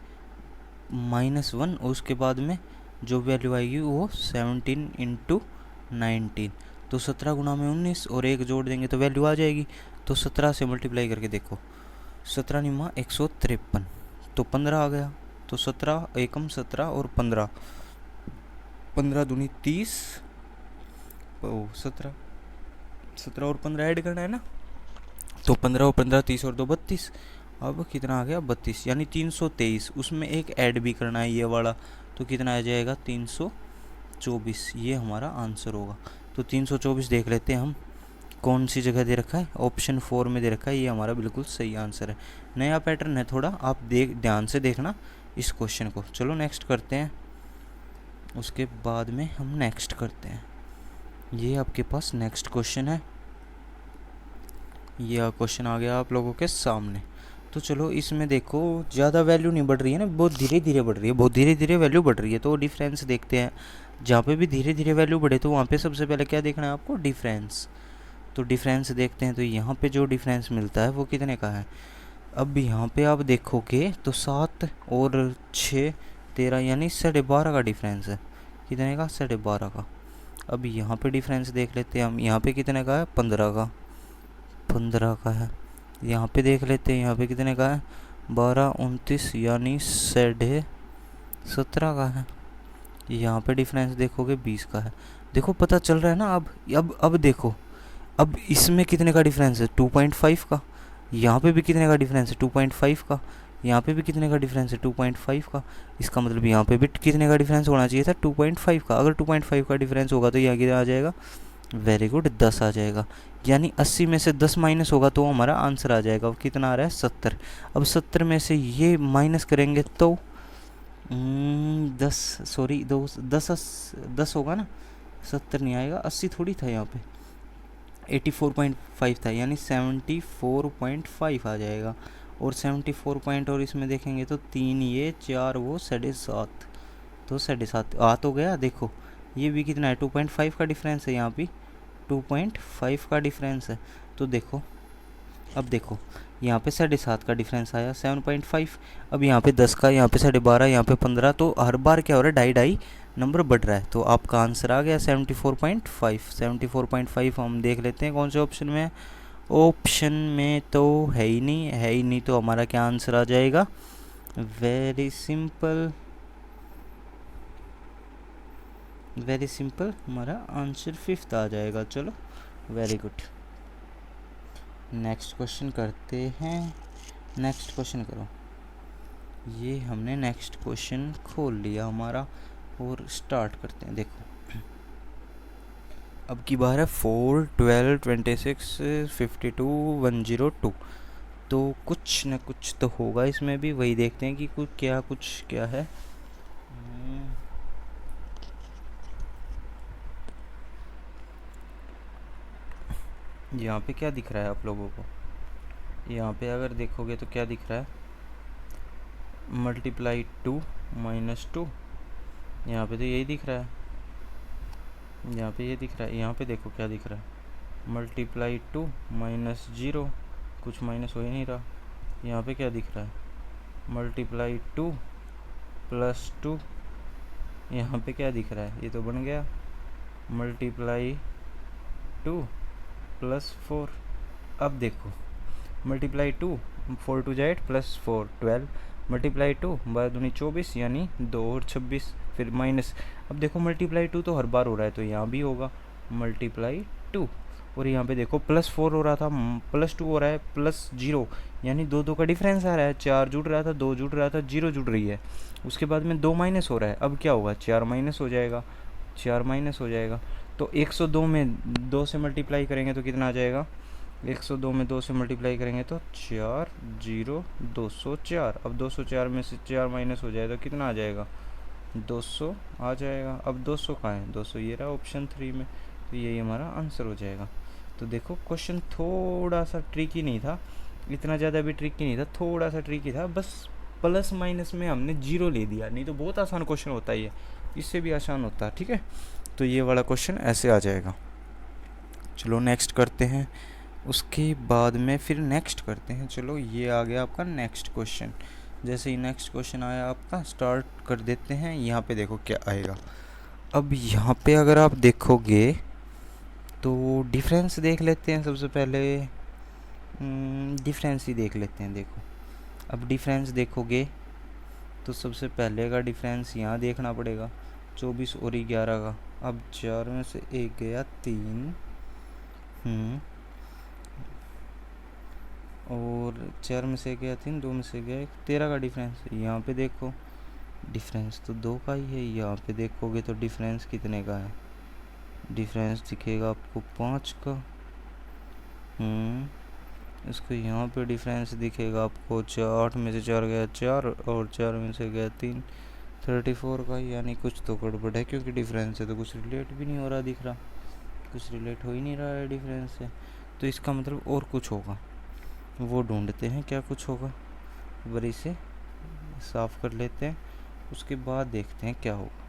-1, और उसके बाद में जो वैल्यू आएगी वो 17 इंटू 19, तो 17 गुना में 19 और 1 जोड़ देंगे तो वैल्यू आ जाएगी। तो 17 से मल्टीप्लाई करके देखो, 17 निमा 153, तो 15 आ गया। तो 17 एकम 17 और 15, 15 दूनी 30, 17, 17 और 15 ऐड करना है ना, तो 15 और 15 30 और 2 32। अब कितना आ गया 32, यानी 323। उसमें एक ऐड भी करना है ये वाला, तो कितना आ जाएगा 324। ये हमारा आंसर होगा। तो 324 देख लेते हैं हम कौन सी जगह दे रखा है, ऑप्शन 4 में दे रखा है, ये हमारा बिल्कुल सही आंसर है। नया पैटर्न है थोड़ा, आप ध्यान से देखना इस क्वेश्चन को। चलो नेक्स्ट करते हैं, उसके बाद में हम नेक्स्ट करते हैं। ये आपके पास नेक्स्ट क्वेश्चन है, ये क्वेश्चन आ गया आप लोगों के सामने। तो चलो इसमें देखो ज़्यादा वैल्यू नहीं बढ़ रही है ना, बहुत धीरे धीरे बढ़ रही है, बहुत धीरे धीरे वैल्यू बढ़ रही है। तो डिफरेंस देखते हैं, जहाँ पे भी धीरे धीरे वैल्यू बढ़े तो वहाँ पे सबसे पहले क्या देखना है आपको डिफरेंस। तो डिफरेंस देखते हैं, तो यहाँ पे जो डिफरेंस मिलता है वो कितने का है। अब यहाँ पे आप देखोगे तो 7 और 6 13, यानी 12.5 का डिफरेंस है। कितने का 12.5 का। अब यहाँ पे डिफरेंस देख लेते हैं हम, यहाँ पे कितने का है 15 का, 15 का है। यहाँ पे देख लेते हैं यहाँ पे कितने का है 12 29, यानी 17.5 का है। यहाँ पे डिफरेंस देखोगे 20 का है। देखो पता चल रहा है ना। अब देखो, अब इसमें कितने का डिफरेंस है 2.5 का, यहाँ पे भी कितने का डिफरेंस है 2.5 का, यहाँ पे भी कितने का डिफरेंस है 2.5 का। इसका मतलब यहाँ पे भी कितने का डिफरेंस होना चाहिए था 2.5 का। अगर 2.5 का डिफरेंस होगा तो यहाँ कितना आ जाएगा, वेरी गुड 10 आ जाएगा। यानी 80 में से 10 माइनस होगा तो हमारा आंसर आ जाएगा। कितना आ रहा है 70। अब 70 में से ये माइनस करेंगे तो 10 सॉरी 10 होगा ना, 70 नहीं आएगा, 80 थोड़ी था यहाँ पे, 84.5 था, यानी 74.5 आ जाएगा। और 74 पॉइंट और इसमें देखेंगे तो 3 ये 4 वो 7.5, तो 7.5 आ तो गया। देखो ये भी कितना है, 2.5 का डिफरेंस है, यहाँ भी 2.5 का डिफरेंस है। तो देखो अब देखो यहाँ पे 7.5 का डिफरेंस आया 7.5, अब यहाँ पे 10 का, यहाँ पे 12.5, यहाँ पे 15, तो हर बार क्या हो रहा है, ढाई ढाई नंबर बढ़ रहा है। तो आपका आंसर आ गया 74.5। 74.5 हम देख लेते हैं कौन से ऑप्शन में है। ऑप्शन में तो है ही नहीं, है ही नहीं, तो हमारा क्या आंसर आ जाएगा, वेरी सिंपल, वेरी सिंपल, हमारा आंसर 5th आ जाएगा। चलो वेरी गुड, नेक्स्ट क्वेश्चन करते हैं। नेक्स्ट क्वेश्चन करो। ये हमने नेक्स्ट क्वेश्चन खोल लिया हमारा और स्टार्ट करते हैं। देखो अब की बार है 4, 12, 26, 52, 102। तो कुछ न कुछ तो होगा इसमें भी, वही देखते हैं कि कुछ क्या है। यहाँ पे क्या दिख रहा है आप लोगों को, यहाँ पे अगर देखोगे तो क्या दिख रहा है, मल्टीप्लाई 2 -2, यहाँ पे तो यही दिख रहा है, यहाँ पे ये दिख रहा है। यहाँ पे देखो क्या दिख रहा है, मल्टीप्लाई 2 -0, कुछ माइनस हो ही नहीं रहा। यहाँ पे क्या दिख रहा है, मल्टीप्लाई 2 +2, यहाँ पे क्या दिख रहा है, ये तो बन गया मल्टीप्लाई 2 +4। अब देखो मल्टीप्लाई 2, 4 2 8 +4 12, मल्टीप्लाई 2 12 दूनी 24, यानी 2 और 26, फिर माइनस। अब देखो मल्टीप्लाई 2 तो हर बार हो रहा है, तो यहाँ भी होगा मल्टीप्लाई 2। और यहाँ पे देखो +4 हो रहा था, +2 हो रहा है, +0, यानी दो दो का डिफरेंस आ रहा है। 4 जुड़ रहा था, 2 जुड़ रहा था, 0 जुड़ रही है। उसके बाद में 2 माइनस हो रहा है, अब क्या होगा, 4 माइनस हो जाएगा, 4 माइनस हो जाएगा। तो 102 में 2 से मल्टीप्लाई करेंगे तो कितना आ जाएगा, 102 में 2 से मल्टीप्लाई करेंगे तो 4 0 204। अब 204 में से 4 माइनस हो जाए तो कितना आ जाएगा, 200 आ जाएगा। अब 200 कहाँ है, 200 ये रहा ऑप्शन 3 में, तो यही हमारा आंसर हो जाएगा। तो देखो क्वेश्चन थोड़ा सा ट्रिकी नहीं था, इतना ज़्यादा भी ट्रिकी नहीं था, थोड़ा सा ट्रिकी था, बस प्लस माइनस में हमने 0 ले दिया, नहीं तो बहुत आसान क्वेश्चन होता है ये, इससे भी आसान होता है। ठीक है, तो ये वाला क्वेश्चन ऐसे आ जाएगा। चलो नेक्स्ट करते हैं, उसके बाद में फिर नेक्स्ट करते हैं। चलो ये आ गया आपका नेक्स्ट क्वेश्चन। जैसे ही नेक्स्ट क्वेश्चन आया आपका, स्टार्ट कर देते हैं। यहाँ पे देखो क्या आएगा। अब यहाँ पे अगर आप देखोगे तो डिफरेंस देख लेते हैं सबसे पहले, डिफरेंस ही देख लेते हैं। देखो अब डिफरेंस देखोगे तो सबसे पहले का डिफरेंस यहाँ देखना पड़ेगा, 24 और 11 का। अब 4 में से 1 गया 3, और 4 में से गया 3, 2 में से गया 1, 13 का डिफरेंस। यहाँ पे देखो डिफरेंस तो 2 का ही है, यहाँ पे देखोगे तो डिफरेंस कितने का है, डिफरेंस दिखेगा आपको 5 का। इसको यहाँ पे डिफरेंस दिखेगा आपको 8 में से 4 गया 4, और 4 में से गया 3, 34 का, यानी कुछ तो गड़बड़ है, क्योंकि डिफरेंस है तो कुछ रिलेट भी नहीं हो रहा, दिख रहा कुछ रिलेट हो ही नहीं रहा है डिफरेंस से, तो इसका मतलब और कुछ होगा, वो ढूंढते हैं क्या कुछ होगा। बरी से साफ़ कर लेते हैं, उसके बाद देखते हैं क्या होगा।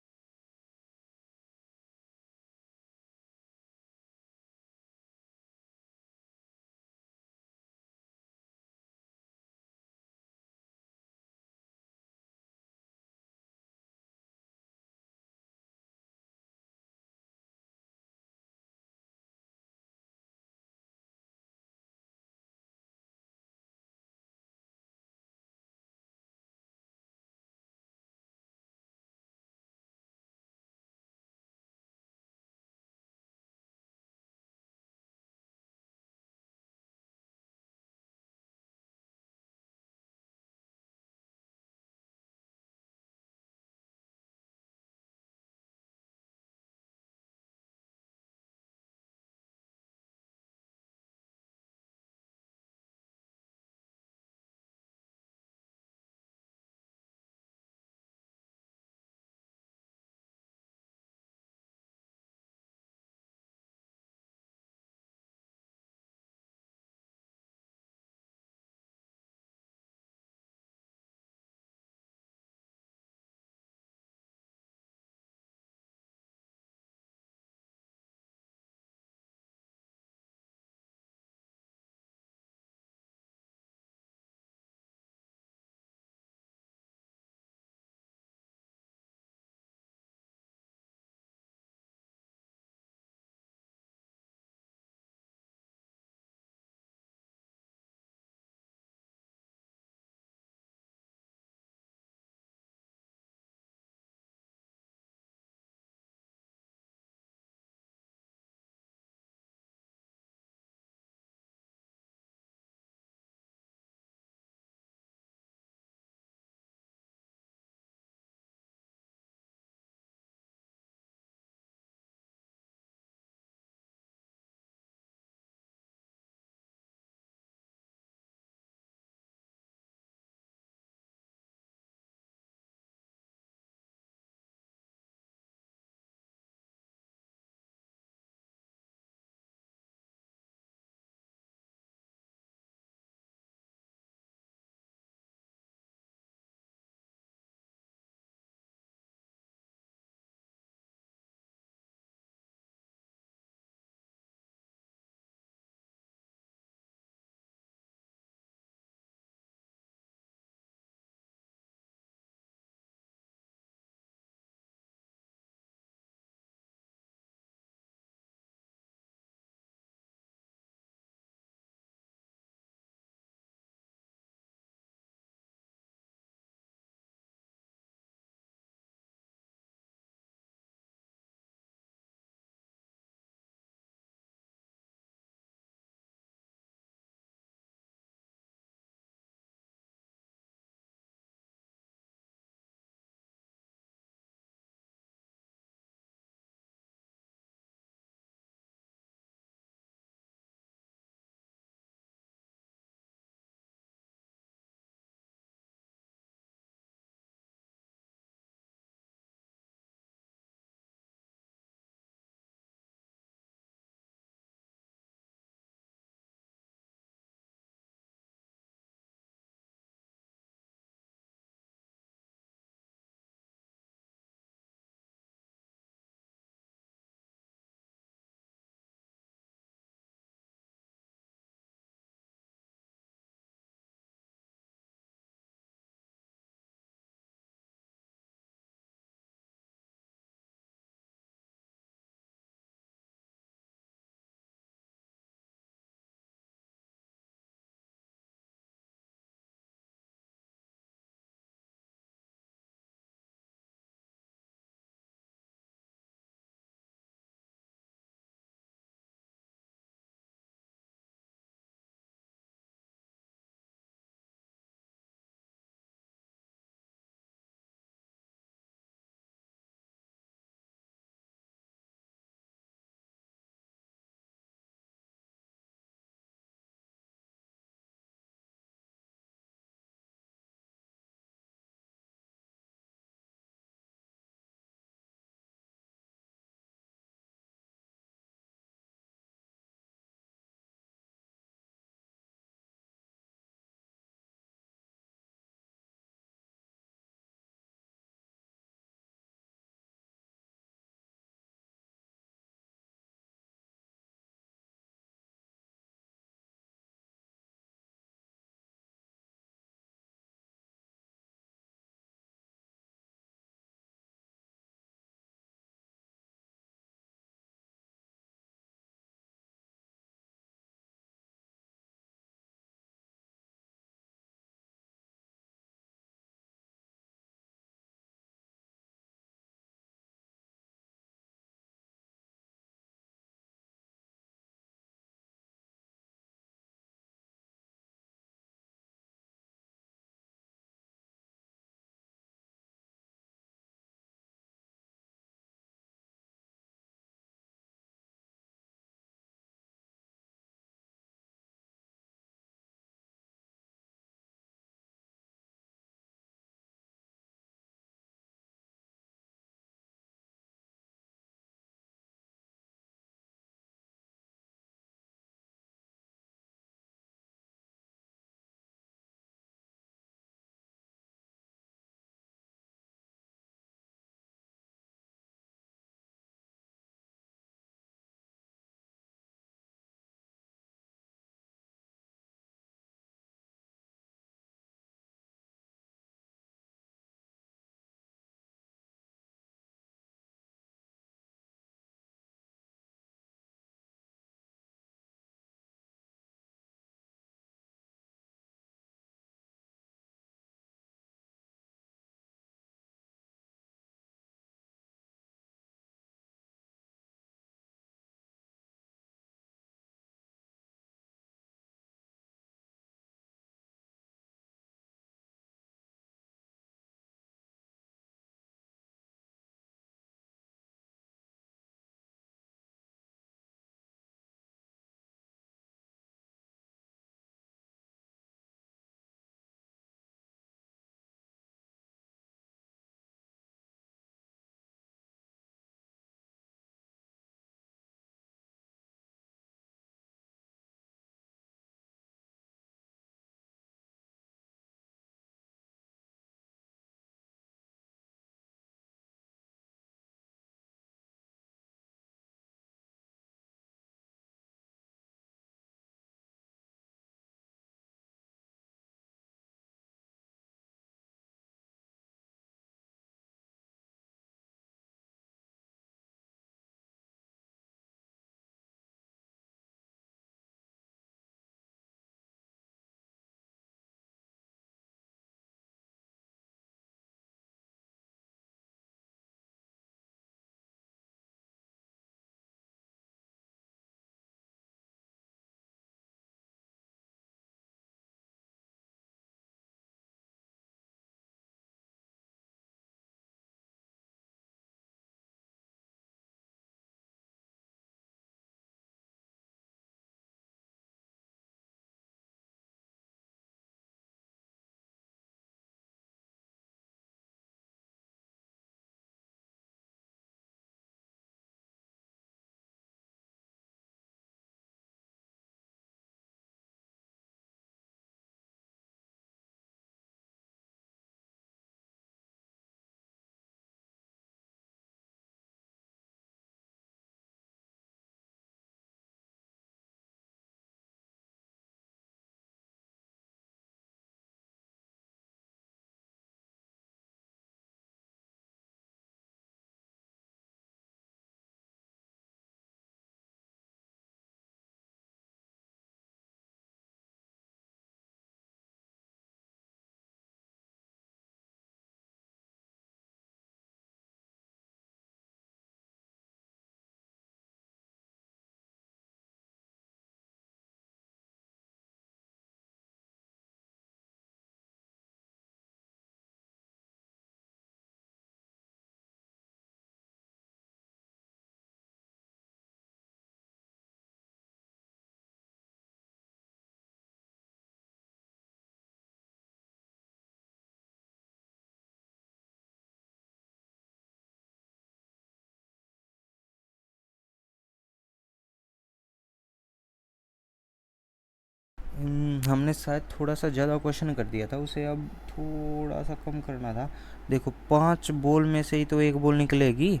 हमने शायद थोड़ा सा ज़्यादा क्वेश्चन कर दिया था उसे, अब थोड़ा सा कम करना था। देखो 5 बॉल में से ही तो एक बॉल निकलेगी,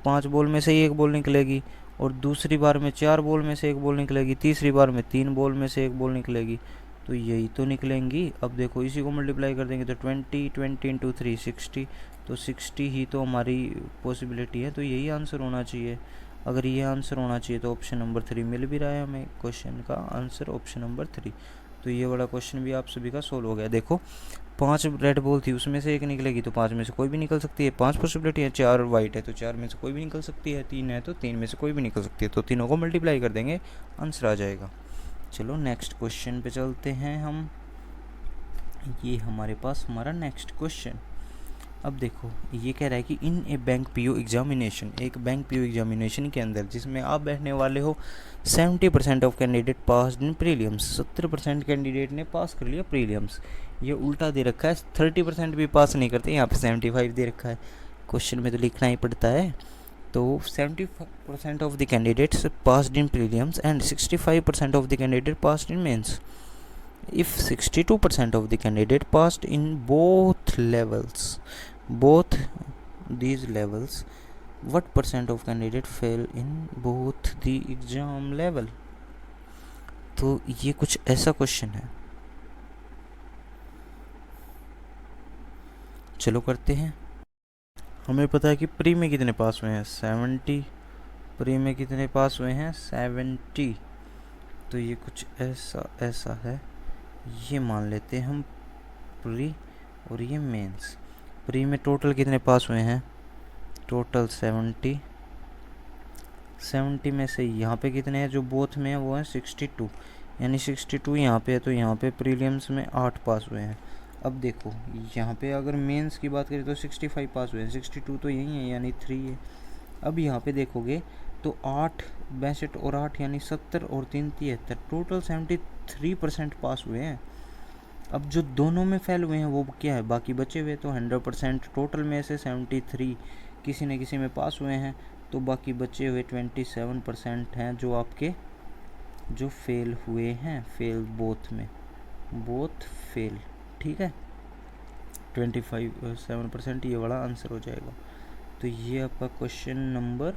5 बॉल में से ही एक बॉल निकलेगी, और दूसरी बार में 4 बॉल में से एक बॉल निकलेगी, तीसरी बार में 3 बॉल में से एक बॉल निकलेगी, तो यही तो निकलेंगी। अब देखो इसी को मल्टीप्लाई कर देंगे तो 20 इंटू 3 60, तो 60 ही तो हमारी पॉसिबिलिटी है, तो यही आंसर होना चाहिए। अगर ये आंसर होना चाहिए तो ऑप्शन नंबर 3 मिल भी रहा है हमें, क्वेश्चन का आंसर ऑप्शन नंबर 3। तो ये वाला क्वेश्चन भी आप सभी का सोल्व हो गया। देखो 5 रेड बॉल थी, उसमें से एक निकलेगी तो 5 में से कोई भी निकल सकती है, 5 पॉसिबिलिटी है। 4 वाइट है तो 4 में से कोई भी निकल सकती है, 3 है तो 3 में से कोई भी निकल सकती है, तो तीनों को मल्टीप्लाई कर देंगे, आंसर आ जाएगा। चलो नेक्स्ट क्वेश्चन पे चलते हैं हम। ये हमारे पास हमारा नेक्स्ट क्वेश्चन। अब देखो ये कह रहा है कि इन ए बैंक पीओ एग्जामिनेशन, एक बैंक पीओ एग्जामिनेशन के अंदर जिसमें आप बैठने वाले हो, 70% of candidate pass in prelims, 70% candidate ने पास कर लिया प्रीलियम्स। ये उल्टा दे रखा है, 30% भी पास नहीं करते, यहाँ पे 75 दे रखा है। क्वेश्चन में तो लिखना ही पड़ता है। तो 70% of the candidates passed in prelims and 65% of the candidate passed in mains. If 62% of the candidate passed in both these levels, what percent of candidate fail in both the exam level? तो ये कुछ ऐसा question है, चलो करते हैं। हमें पता है कि प्री में कितने पास हुए हैं 70, प्री में कितने पास हुए हैं 70, तो ये कुछ ऐसा है। ये मान लेते हैं हम प्री, और ये मेंस। प्री में टोटल कितने पास हुए हैं, टोटल 70 में से यहाँ पे कितने हैं जो बोथ में है वो है 62, यानी 62 यहाँ पे है, तो यहाँ पे प्रीलियम्स में 8 पास हुए हैं। अब देखो यहाँ पे अगर मेंस की बात करें तो 65 पास हुए हैं, 62 तो यही है यानी 3 है। अब यहाँ पे देखोगे तो 8 62 और 8 यानी 70 और 3 73, टोटल 73% पास हुए हैं। अब जो दोनों में फेल हुए हैं वो क्या है, बाकी बचे हुए, तो 100% टोटल में से 73 किसी न किसी में पास हुए हैं, तो बाकी बचे हुए 27% हैं जो आपके जो फेल हुए हैं, फेल बोथ में, बोथ फेल, ठीक है। 27% ये वाला आंसर हो जाएगा। तो ये आपका क्वेश्चन नंबर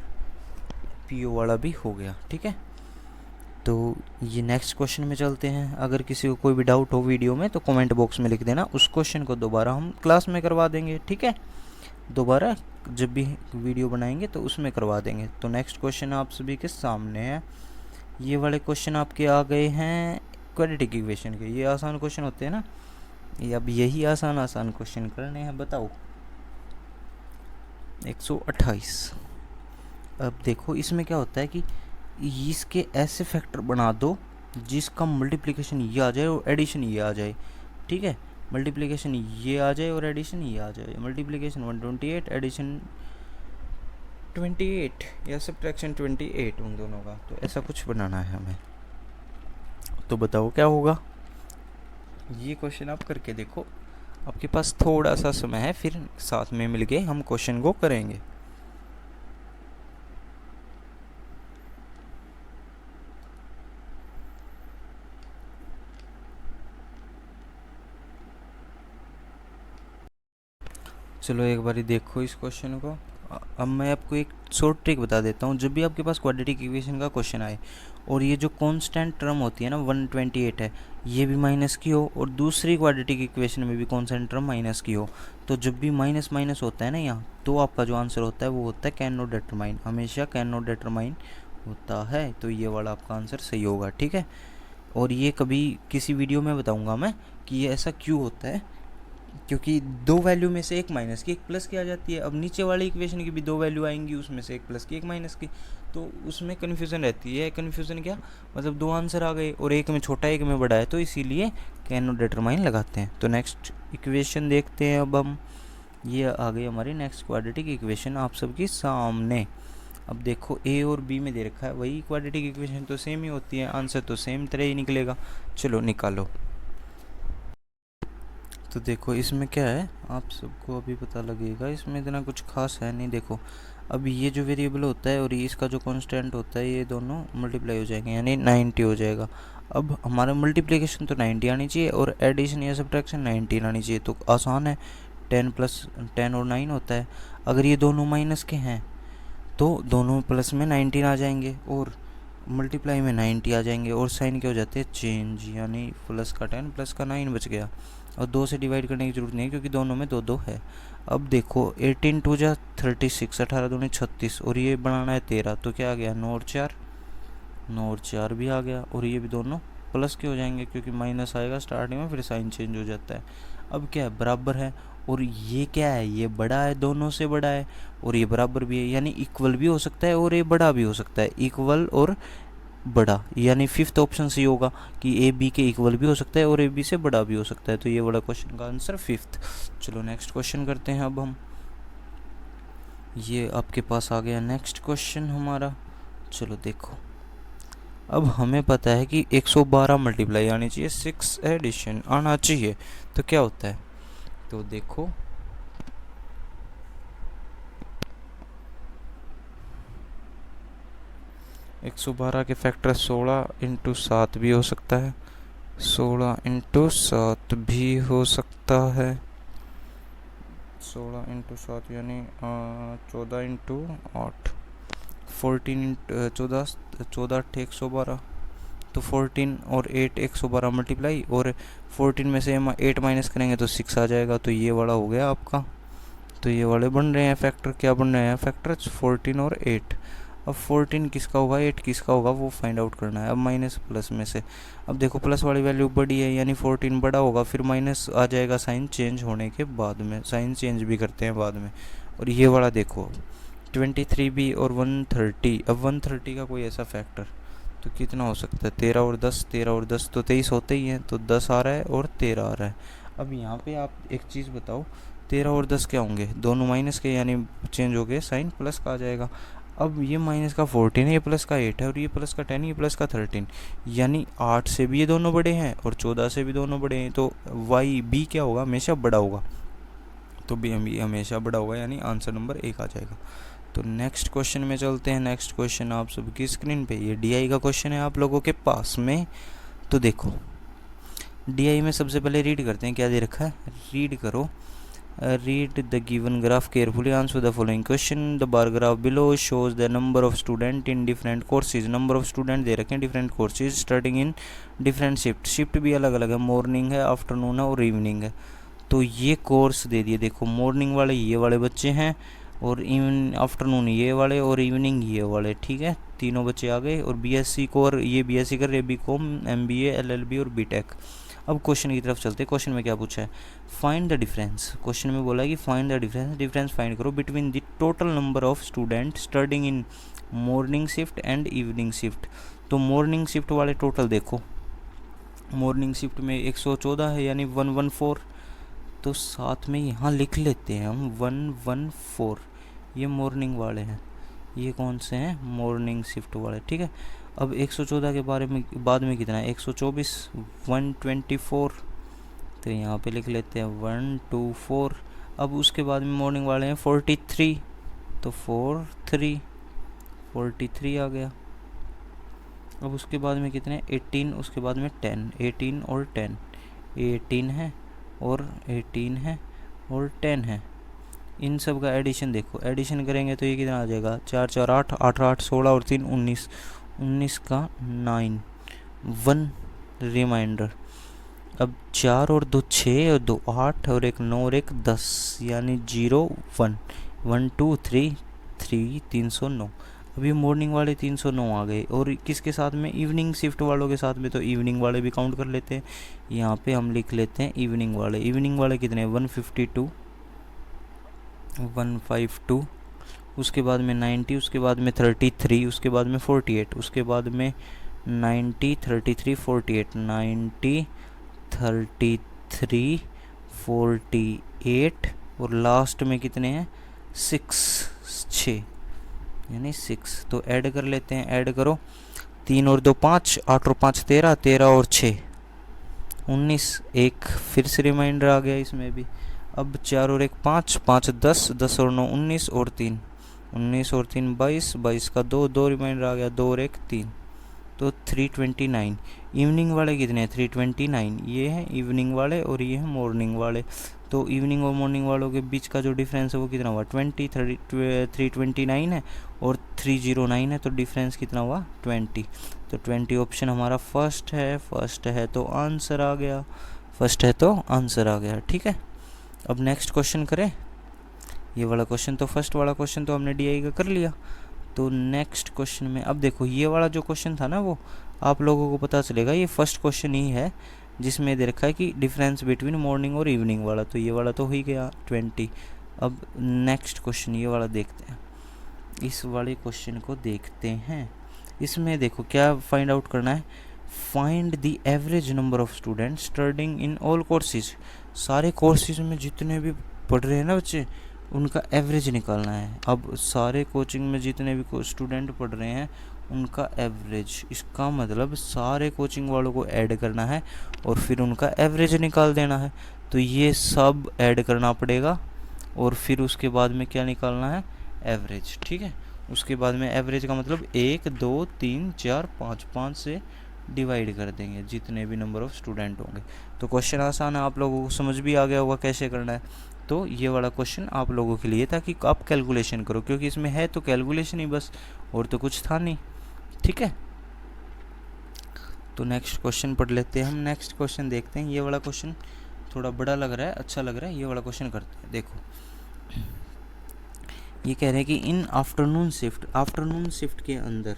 पीओ वाला भी हो गया, ठीक है। तो ये नेक्स्ट क्वेश्चन में चलते हैं। अगर किसी को कोई भी डाउट हो वीडियो में तो कमेंट बॉक्स में लिख देना, उस क्वेश्चन को दोबारा हम क्लास में करवा देंगे, ठीक है। दोबारा जब भी वीडियो बनाएंगे तो उसमें करवा देंगे। तो नेक्स्ट क्वेश्चन आप सभी के सामने है। ये वाले क्वेश्चन आपके आ गए हैं क्वाड्रेटिक इक्वेशन के। ये आसान क्वेश्चन होते हैं ना, ये अब यही आसान क्वेश्चन करने हैं। बताओ 128। अब देखो इसमें क्या होता है कि इसके ऐसे फैक्टर बना दो जिसका मल्टीप्लिकेशन ये आ जाए और एडिशन ये आ जाए, ठीक है। मल्टीप्लिकेशन ये आ जाए और एडिशन ये आ जाए। मल्टीप्लिकेशन 128, एडिशन 28 या सब्ट्रैक्शन 28, उन दोनों का। तो ऐसा कुछ बनाना है हमें। तो बताओ क्या होगा। ये क्वेश्चन आप करके देखो, आपके पास थोड़ा सा समय है, फिर साथ में मिलके हम क्वेश्चन को करेंगे। चलो एक बारी देखो इस क्वेश्चन को। अब मैं आपको एक शॉर्ट ट्रिक बता देता हूँ। जब भी आपके पास क्वाड्रेटिक इक्वेशन का क्वेश्चन आए और ये जो कांस्टेंट टर्म होती है ना 128 है, ये भी माइनस की हो, और दूसरी क्वाड्रेटिक इक्वेशन में भी कांस्टेंट टर्म माइनस की हो, तो जब भी माइनस माइनस होता है ना यहाँ, तो आपका जो आंसर होता है वो होता है कैन नॉट डिटरमाइन, हमेशा कैन नॉट डिटरमाइन होता है। तो ये वाला आपका आंसर सही होगा, ठीक है। और ये कभी किसी वीडियो में बताऊँगा मैं कि ये ऐसा क्यों होता है, क्योंकि दो वैल्यू में से एक माइनस की एक प्लस की आ जाती है। अब नीचे वाली इक्वेशन की भी दो वैल्यू आएंगी, उसमें से एक प्लस की एक माइनस की, तो उसमें कन्फ्यूज़न रहती है। कन्फ्यूज़न क्या, मतलब दो आंसर आ गए और एक में छोटा एक में बड़ा है, तो इसीलिए कैन नॉट डिटरमाइन लगाते हैं। तो नेक्स्ट इक्वेशन देखते हैं अब हम। ये आ गई हमारी नेक्स्ट क्वाड्रेटिक इक्वेशन आप सबके सामने। अब देखो ए और बी में दे रखा है, वही क्वाड्रेटिक इक्वेशन तो सेम ही होती है, आंसर तो सेम तरह ही निकलेगा। चलो निकालो। तो देखो इसमें क्या है, आप सबको अभी पता लगेगा, इसमें इतना कुछ खास है नहीं। देखो अब ये जो वेरिएबल होता है और इसका जो कांस्टेंट होता है, ये दोनों मल्टीप्लाई हो जाएंगे यानी 90 हो जाएगा। अब हमारा मल्टीप्लिकेशन तो 90 आनी चाहिए और एडिशन या सब्ट्रैक्शन 19 आनी चाहिए, तो आसान है। 10 प्लस 10 और 9 होता है। अगर ये दोनों माइनस के हैं तो दोनों प्लस में 19 आ जाएंगे और मल्टीप्लाई में 90 आ जाएंगे, और साइन क्या हो जाते हैं, चेंज, यानी प्लस का 10 प्लस का 9 बच गया। और 2 से डिवाइड करने की जरूरत नहीं है क्योंकि दोनों में 2 2 है। अब देखो 18 टू जा 36, 18 दूनी 36, और ये बनाना है 13, तो क्या आ गया 9 और 4, 9 और 4 भी आ गया। और ये भी दोनों प्लस के हो जाएंगे क्योंकि माइनस आएगा स्टार्टिंग में, फिर साइन चेंज हो जाता है। अब क्या है, बराबर है। और ये क्या है, ये बड़ा है, दोनों से बड़ा है, और ये बराबर भी है, यानी इक्वल भी हो सकता है और ये बड़ा भी हो सकता है। इक्वल और बड़ा, यानी फिफ्थ ऑप्शन से होगा कि ए बी के इक्वल भी हो सकता है और ए बी से बड़ा भी हो सकता है। तो ये वाला क्वेश्चन का आंसर फिफ्थ। चलो नेक्स्ट क्वेश्चन करते हैं अब हम। ये आपके पास आ गया नेक्स्ट क्वेश्चन हमारा। चलो देखो, अब हमें पता है कि 112 मल्टीप्लाई आनी चाहिए, 6 एडिशन आना चाहिए। तो क्या होता है, तो देखो 112 के फैक्टर 16 इंटू 7 भी हो सकता है, 16 इंटू 7 भी हो सकता है, 16 इंटू 7 यानी 14 इंटू 8, 14 14 14 8 112, तो 14 और 8 112 मल्टीप्लाई, और 14 में से 8 माइनस करेंगे तो 6 आ जाएगा। तो ये वाला हो गया आपका। तो ये वाले बन रहे हैं फैक्टर, क्या बन रहे हैं फैक्टर, 14 और 8। अब 14 किसका होगा, 8 किसका होगा, वो फाइंड आउट करना है। अब माइनस प्लस में से, अब देखो प्लस वाली वैल्यू बड़ी है यानी 14 बड़ा होगा, फिर माइनस आ जाएगा साइन चेंज होने के बाद में, साइन चेंज भी करते हैं बाद में। और ये वाला देखो 23 भी और 130, अब 130 का कोई ऐसा फैक्टर तो कितना हो सकता है, 13 और 10, 13 और 10 तो 23 होते ही हैं, तो 10 आ रहा है और 13 आ रहा है। अब यहाँ पे आप एक चीज़ बताओ, 13 और 10 क्या होंगे, दोनों माइनस के, यानी चेंज हो गए, साइन प्लस का आ जाएगा। अब ये माइनस का 14 है, ये प्लस का 8 है, और ये प्लस का 10, ये प्लस का 13, यानी 8 से भी ये दोनों बड़े हैं और 14 से भी दोनों बड़े हैं। तो वाई बी क्या होगा, हमेशा बड़ा होगा। तो बी हमेशा बड़ा होगा, यानी आंसर नंबर 1 आ जाएगा। तो नेक्स्ट क्वेश्चन में चलते हैं। नेक्स्ट क्वेश्चन आप सबकी स्क्रीन पे, ये डीआई का क्वेश्चन है आप लोगों के पास में। तो देखो डीआई में सबसे पहले रीड करते हैं क्या दे रखा है, रीड करो। read the given graph carefully, answer the following question. The bar graph below shows the number of student in different courses. number of student दे रखे हैं different courses starting in different shift भी अलग अलग है, morning है, afternoon है और evening है। तो ये कोर्स दे दिए, देखो मॉर्निंग वाले ये वाले बच्चे हैं, और आफ्टरनून ये वाले, और इवनिंग ये वाले, ठीक है, तीनों बच्चे आ गए। और बीएससी को, और ये बीएससी कर रहे, बीकॉम, एमबीए, एलएलबी और बीटेक। अब क्वेश्चन की तरफ चलते हैं। क्वेश्चन में क्या पूछा है, फाइंड द डिफरेंस। क्वेश्चन में बोला है कि find the difference, difference find करो between the total number of student studying in morning shift and evening shift. तो मॉर्निंग शिफ्ट वाले टोटल देखो, मॉर्निंग शिफ्ट में 114 है यानी 114, तो साथ में यहाँ लिख लेते हैं हम 114, ये मॉर्निंग वाले हैं, ये कौन से हैं, मॉर्निंग शिफ्ट वाले, ठीक है। अब 114 के बारे में बाद में कितना है, 124, 124, तो यहाँ पे लिख लेते हैं 124। अब उसके बाद में मॉर्निंग वाले हैं 43, तो 43 आ गया। अब उसके बाद में कितने, 18, उसके बाद में 10, 18 और 10, 18 है और 18 है और 10 है। इन सब का एडिशन देखो, एडिशन करेंगे तो ये कितना आ जाएगा, 4 4 8, 8 8 16 और 3 19, 19 का 9, 1 रिमाइंडर। अब 4 और 2 6 और 2 8 और 1 9 और 1 10, यानी 0 1 1 2 3 3 309। अभी मॉर्निंग वाले 309 आ गए, और किसके साथ में, इवनिंग शिफ्ट वालों के साथ में, तो इवनिंग वाले भी काउंट कर लेते हैं। यहाँ पे हम लिख लेते हैं इवनिंग वाले। इवनिंग वाले कितने, 152, 152, उसके बाद में 90, उसके बाद में 33, उसके बाद में 48, उसके बाद में 90 33 48, 90 33 48, और लास्ट में कितने हैं, 6 यानी 6। तो ऐड कर लेते हैं, ऐड करो, 3 और 2 5, 8 और 5 13, 13 और 6 19, एक फिर से रिमाइंडर आ गया इसमें भी। अब 4 और 1 5, 5 10, 10 और 9 19 और 3 19 और 3 22, 22 का 2, 2 रिमाइंडर आ गया, 2 और 1 3, तो 329। इवनिंग वाले कितने हैं? 329। ये हैं इवनिंग वाले और ये हैं मॉर्निंग वाले। तो इवनिंग और मॉर्निंग वालों के बीच का जो डिफरेंस है वो कितना हुआ? 20, 329 है और 309 है, तो डिफरेंस कितना हुआ? 20। तो 20 ऑप्शन हमारा फर्स्ट है तो आंसर आ गया, फर्स्ट है तो आंसर आ गया। ठीक है, अब नेक्स्ट क्वेश्चन करें। ये वाला क्वेश्चन तो फर्स्ट वाला क्वेश्चन तो हमने DI का कर लिया। तो नेक्स्ट क्वेश्चन में अब देखो, ये वाला जो क्वेश्चन था ना वो आप लोगों को पता चलेगा ये फर्स्ट क्वेश्चन ही है जिसमें दे रखा है कि डिफरेंस बिटवीन मॉर्निंग और इवनिंग वाला, तो ये वाला तो हो ही गया 20। अब नेक्स्ट क्वेश्चन ये वाला देखते हैं, इस वाले क्वेश्चन को देखते हैं। इसमें देखो क्या फाइंड आउट करना है, find the average number of students studying in all courses. सारे कोर्सेज में जितने भी पढ़ रहे हैं ना बच्चे, उनका एवरेज निकालना है। अब सारे कोचिंग में जितने भी स्टूडेंट पढ़ रहे हैं उनका एवरेज, इसका मतलब सारे कोचिंग वालों को ऐड करना है और फिर उनका एवरेज निकाल देना है। तो ये सब ऐड करना पड़ेगा और फिर उसके बाद में क्या निकालना है? एवरेज। ठीक है, उसके बाद में एवरेज का मतलब 1 2 3 4 5, 5 से डिवाइड कर देंगे जितने भी नंबर ऑफ स्टूडेंट होंगे। तो क्वेश्चन आसान है, आप लोगों को समझ भी आ गया होगा कैसे करना है। तो ये वाला क्वेश्चन आप लोगों के लिए ताकि आप कैलकुलेशन करो, क्योंकि इसमें है तो कैलकुलेशन ही बस, और तो कुछ था नहीं। ठीक है, तो नेक्स्ट क्वेश्चन पढ़ लेते हैं हम। नेक्स्ट क्वेश्चन देखते हैं, ये वाला क्वेश्चन थोड़ा बड़ा लग रहा है, अच्छा लग रहा है, ये वाला क्वेश्चन करते हैं। देखो ये कह रहे हैं कि इन आफ्टरनून शिफ्ट के अंदर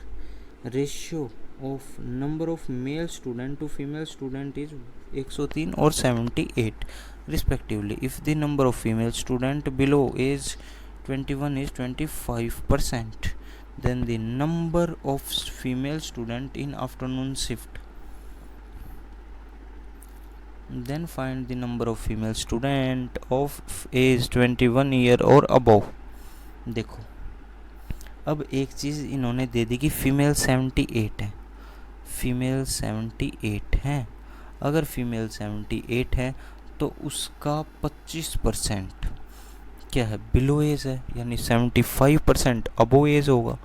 ratio of number of male student to female student is 103 और 78 respectively. If the number of female student below age 21 is 25%, then the number of female student in afternoon shift, then find the number of female student of age 21 year or above. देखो अब एक चीज़ इन्होंने दे दी कि female 78 है, female 78 है। अगर female 78 है तो उसका 25% क्या है? बिलो एज है, यानी 75% अबो एज होगा,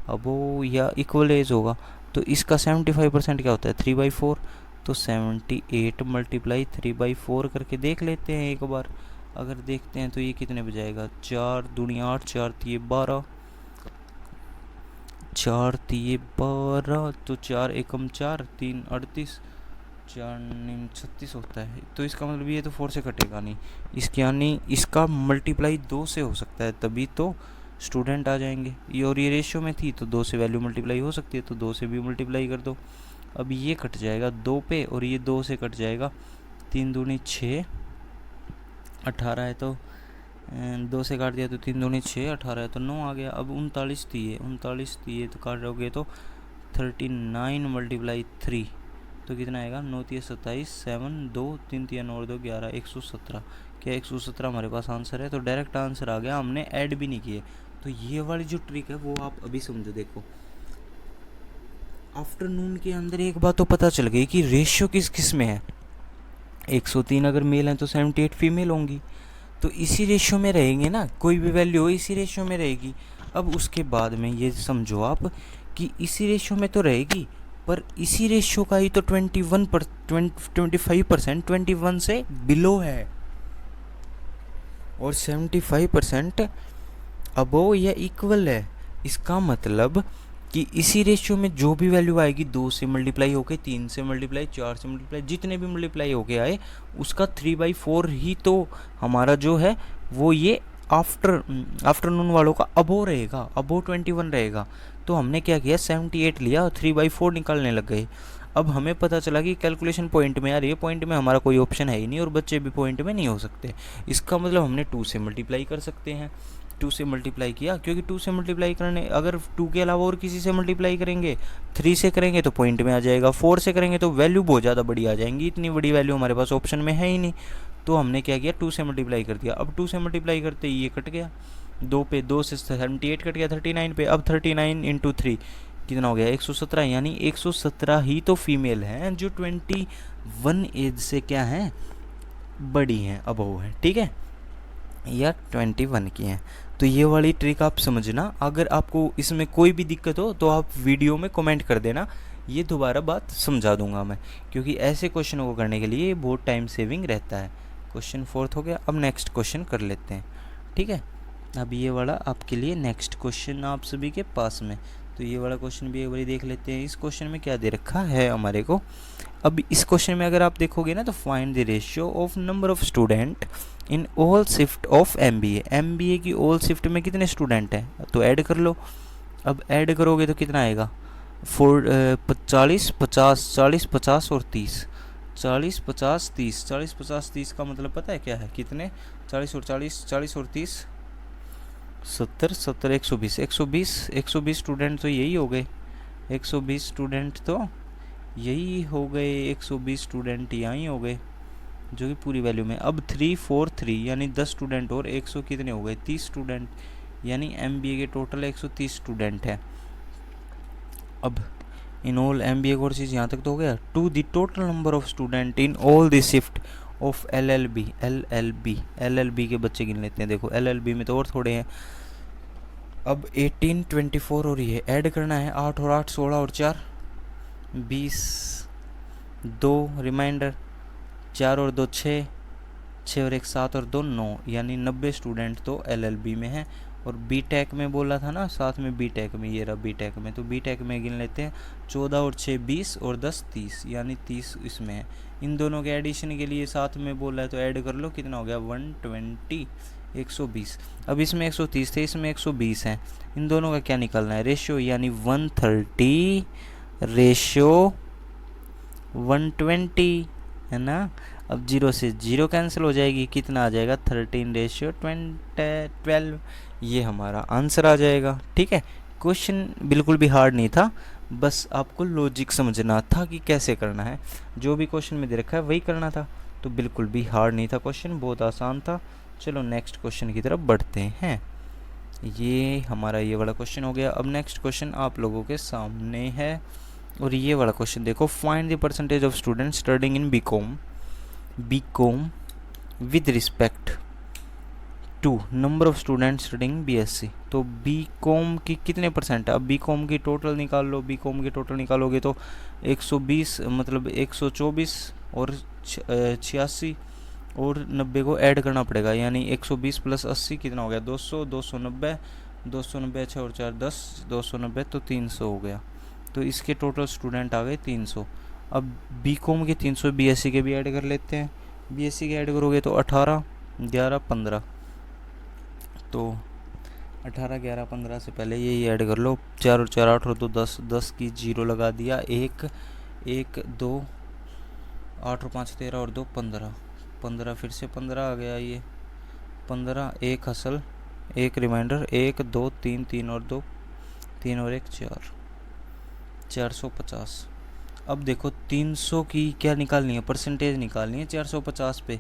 अबो या इक्वल एज होगा। तो इसका 75% क्या होता है? 3/4। तो 78 मल्टीप्लाई 3/4 करके देख लेते हैं एक बार। अगर देखते हैं तो ये कितने बजाएगा? 4 दूनी 8, 4 तिये 12, 4 तिये 12, तो 4 एकम 4, 3 38, 4 9 36 होता है। तो इसका मतलब ये तो 4 से कटेगा नहीं, इसके यानी इसका मल्टीप्लाई 2 से हो सकता है, तभी तो स्टूडेंट आ जाएंगे। ये और ये रेशियो में थी तो 2 से वैल्यू मल्टीप्लाई हो सकती है, तो 2 से भी मल्टीप्लाई कर दो। अब ये कट जाएगा 2 पे और ये 2 से कट जाएगा, 3 दूनी 6, 18 है तो 2 से काट दिया तो 3 दूनी 6, 18 है तो 9 आ गया। अब 39 दिए तो काटोगे तो 39 मल्टीप्लाई 3 तो कितना आएगा? 9 तिया 27, 7 2 3 तिया 9 2 11, 117। क्या 117 हमारे पास आंसर है? तो डायरेक्ट आंसर आ गया, हमने ऐड भी नहीं किए। तो ये वाली जो ट्रिक है वो आप अभी समझो। देखो आफ्टरनून के अंदर एक बात तो पता चल गई कि रेशियो किस किस में है। 103 अगर मेल हैं तो 78 फीमेल होंगी, तो इसी रेशियो में रहेंगे ना, कोई भी वैल्यू हो इसी रेशियो में रहेगी। अब उसके बाद में ये समझो आप कि इसी रेशियो में तो रहेगी, पर इसी रेशियो का ही तो 25% 21 से बिलो है और 75% अबो या इक्वल है। इसका मतलब कि इसी रेशियो में जो भी वैल्यू आएगी 2 से मल्टीप्लाई होके, 3 से मल्टीप्लाई, 4 से मल्टीप्लाई, जितने भी मल्टीप्लाई होके आए उसका 3/4 ही तो हमारा जो है वो ये आफ्टरनून वालों का अबो रहेगा, अबो 21 रहेगा। तो हमने क्या किया? 78 लिया और 3/4 निकालने लग गए। अब हमें पता चला कि कैलकुलेशन पॉइंट में, यार ये पॉइंट में हमारा कोई ऑप्शन है ही नहीं और बच्चे भी पॉइंट में नहीं हो सकते। इसका मतलब हमने 2 से मल्टीप्लाई कर सकते हैं। 2 से मल्टीप्लाई किया, क्योंकि 2 से मल्टीप्लाई करने, अगर 2 के अलावा और किसी से मल्टीप्लाई करेंगे, 3 से करेंगे तो पॉइंट में आ जाएगा, 4 से करेंगे तो वैल्यू बहुत ज़्यादा बड़ी आ जाएंगी। इतनी बड़ी वैल्यू हमारे पास ऑप्शन में है ही नहीं। तो हमने क्या किया? 2 से मल्टीप्लाई कर दिया। अब 2 से मल्टीप्लाई करते ही ये कट गया, 2 पे 2 से 78 कट गया 39 पे। अब 39 × 3 कितना हो गया? 117, यानी 117 ही तो फीमेल हैं जो 1 एज से क्या हैं, बड़ी हैं, अबव हैं, ठीक है, या 21 की हैं। तो ये वाली ट्रिक आप समझना। अगर आपको इसमें कोई भी दिक्कत हो तो आप वीडियो में कमेंट कर देना, ये दोबारा बात समझा दूंगा मैं, क्योंकि ऐसे क्वेश्चनों को करने के लिए बहुत टाइम सेविंग रहता है। क्वेश्चन 4 हो गया। अब नेक्स्ट क्वेश्चन कर लेते हैं, ठीक है। अब ये वाला आपके लिए नेक्स्ट क्वेश्चन आप सभी के पास में, तो ये वाला क्वेश्चन भी एक बार देख लेते हैं। इस क्वेश्चन में क्या दे रखा है हमारे को। अब इस क्वेश्चन में अगर आप देखोगे ना, तो find the ratio of number of student in all shift of MBA. MBA की ऑल शिफ्ट में कितने स्टूडेंट हैं, तो ऐड कर लो। अब ऐड करोगे तो कितना आएगा, 40 50, 40 50 और 30, 40 50 30, 40 50 30 का मतलब पता है क्या है, कितने, 40 और 40, 40 और 30 70, 70 120, 120 स्टूडेंट तो यही हो गए, 120 स्टूडेंट तो यही हो गए, 120 स्टूडेंट यहाँ ही हो गए, जो कि पूरी वैल्यू में। अब 3 4 3 यानी 10 स्टूडेंट और 100 कितने हो गए, 30 स्टूडेंट, यानी एमबीए के टोटल 130 स्टूडेंट है। अब इन ऑल एमबीए कोर्सेज यहाँ तक तो हो गया। To the total number of student in all the shift of LLB के बच्चे गिन लेते हैं। देखो एलएलबी में तो और थोड़े हैं। अब 18 24 और ये ऐड करना है, 8 और 8 16 और 4 20, 2 रिमाइंडर, 4 और 2 6, 6 और 1 7 और 2 9, यानी 90 स्टूडेंट तो एलएलबी में हैं। और बी टेक में बोला था ना, साथ में बी टेक में, ये रहा बी टेक में, तो बी टेक में गिन लेते हैं। 14 और 6 20 और 10 30, यानी 30 इसमें है। इन दोनों के एडिशन के लिए साथ में बोला है, तो ऐड कर लो, कितना हो गया 120, 120। अब इसमें 130 थे, इसमें 120 हैं। इन दोनों का क्या निकालना है, रेशियो, यानी 130 रेशियो 120, है ना। अब 0 से 0 कैंसिल हो जाएगी, कितना आ जाएगा 13 रेशियो 12, ये हमारा आंसर आ जाएगा, ठीक है। क्वेश्चन बिल्कुल भी हार्ड नहीं था, बस आपको लॉजिक समझना था कि कैसे करना है। जो भी क्वेश्चन में दे रखा है वही करना था, तो बिल्कुल भी हार्ड नहीं था क्वेश्चन, बहुत आसान था। चलो नेक्स्ट क्वेश्चन की तरफ बढ़ते हैं। ये हमारा ये वाला क्वेश्चन हो गया। अब नेक्स्ट क्वेश्चन आप लोगों के सामने है, और ये वाला क्वेश्चन देखो, find the percentage of student studying in BCom with respect to number of student studying BSc. तो बीकॉम की कितने परसेंट है, अब बीकॉम की टोटल निकाल लो। बीकॉम की टोटल निकालोगे तो 120 मतलब 124 और 86 और 90 को ऐड करना पड़ेगा, यानी 120 प्लस 80 कितना हो गया 200, 290, 290 अच्छा और 4 10, 290 तो 300 हो गया। तो इसके टोटल स्टूडेंट आ गए 300। अब बीकॉम के 300 बीएससी के भी ऐड कर लेते हैं। बीएससी के ऐड करोगे तो 18 11 15, तो 18 11 15 से पहले यही ऐड कर लो। 4 और 4 8 और 2 10, 10 की 0 लगा दिया, 1 1 2 8 और 5 13 और 2 15, 15 फिर से 15 आ गया, ये 15 1 असल 1 रिमाइंडर 1 2 3 3 और 2 3 और 1 4, 450। अब देखो 300 की क्या निकालनी है, परसेंटेज निकालनी है 450 पे,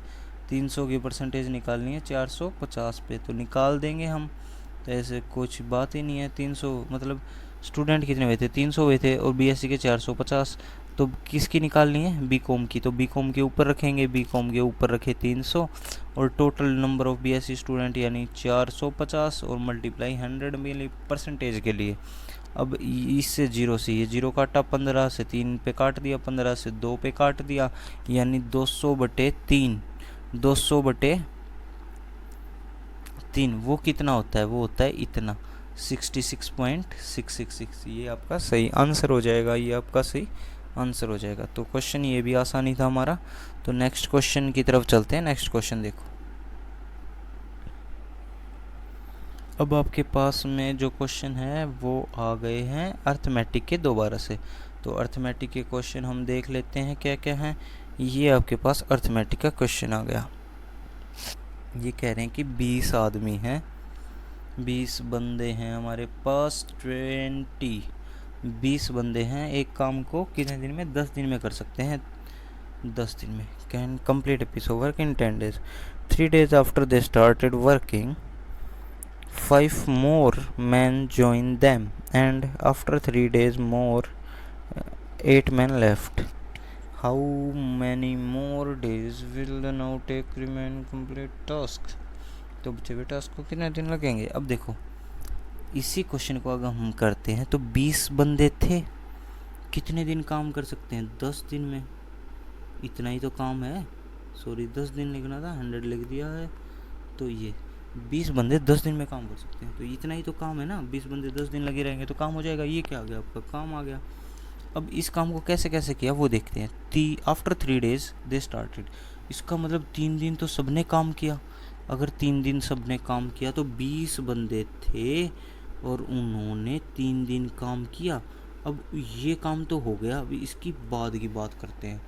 300 की परसेंटेज निकालनी है 450 पे, तो निकाल देंगे हम। तो ऐसे कुछ बात ही नहीं है। 300 मतलब स्टूडेंट कितने हुए थे, 300 हुए थे, और बीएससी के 450। तो किसकी निकालनी है, बीकॉम की, तो बीकॉम के ऊपर रखेंगे, बीकॉम के ऊपर रखे 300 और total number of BSc student यानी 450 और मल्टीप्लाई 100 मिली परसेंटेज के लिए। अब इससे 0 से ये 0 काटा, 15 से 3 पे काट दिया, 15 से 2 पे काट दिया, यानी 200/3, 200/3 वो कितना होता है, वो होता है इतना 66.666। ये आपका सही आंसर हो जाएगा, ये आपका सही आंसर हो जाएगा। तो क्वेश्चन ये भी आसानी था हमारा। तो नेक्स्ट क्वेश्चन की तरफ चलते हैं। नेक्स्ट क्वेश्चन देखो, अब आपके पास में जो क्वेश्चन है वो आ गए हैं अर्थमेटिक के दोबारा से। तो अर्थमेटिक के क्वेश्चन हम देख लेते हैं क्या क्या हैं। ये आपके पास अर्थमेटिक का क्वेश्चन आ गया। ये कह रहे हैं कि 20 आदमी हैं, 20 बंदे हैं हमारे पास, 20 बंदे हैं। एक काम को कितने दिन में, 10 दिन में कर सकते हैं, 10 दिन में। Can complete a piece of work in 10 days। 3 days after they started working 5 more men joined them and after 3 days more 8 men left। How many more days will the now take remain complete task. तो बच्चे बेटा task को कितने दिन लगेंगे। अब देखो इसी क्वेश्चन को अगर हम करते हैं तो 20 बंदे थे, कितने दिन काम कर सकते हैं, 10 दिन में। इतना ही तो काम है, सॉरी 10 दिन लिखना था, 100 लिख दिया है। तो ये 20 बंदे 10 दिन में काम कर सकते हैं, तो इतना ही तो काम है ना। 20 बंदे 10 दिन लगे रहेंगे तो काम हो जाएगा। ये क्या आ गया, आपका काम आ गया। अब इस काम को कैसे कैसे किया वो देखते हैं। आफ्टर 3 days दे स्टार्टेड, इसका मतलब 3 दिन तो सबने काम किया। अगर 3 दिन सबने काम किया तो 20 बंदे थे और उन्होंने 3 दिन काम किया। अब ये काम तो हो गया, अभी इसकी बाद की बात करते हैं।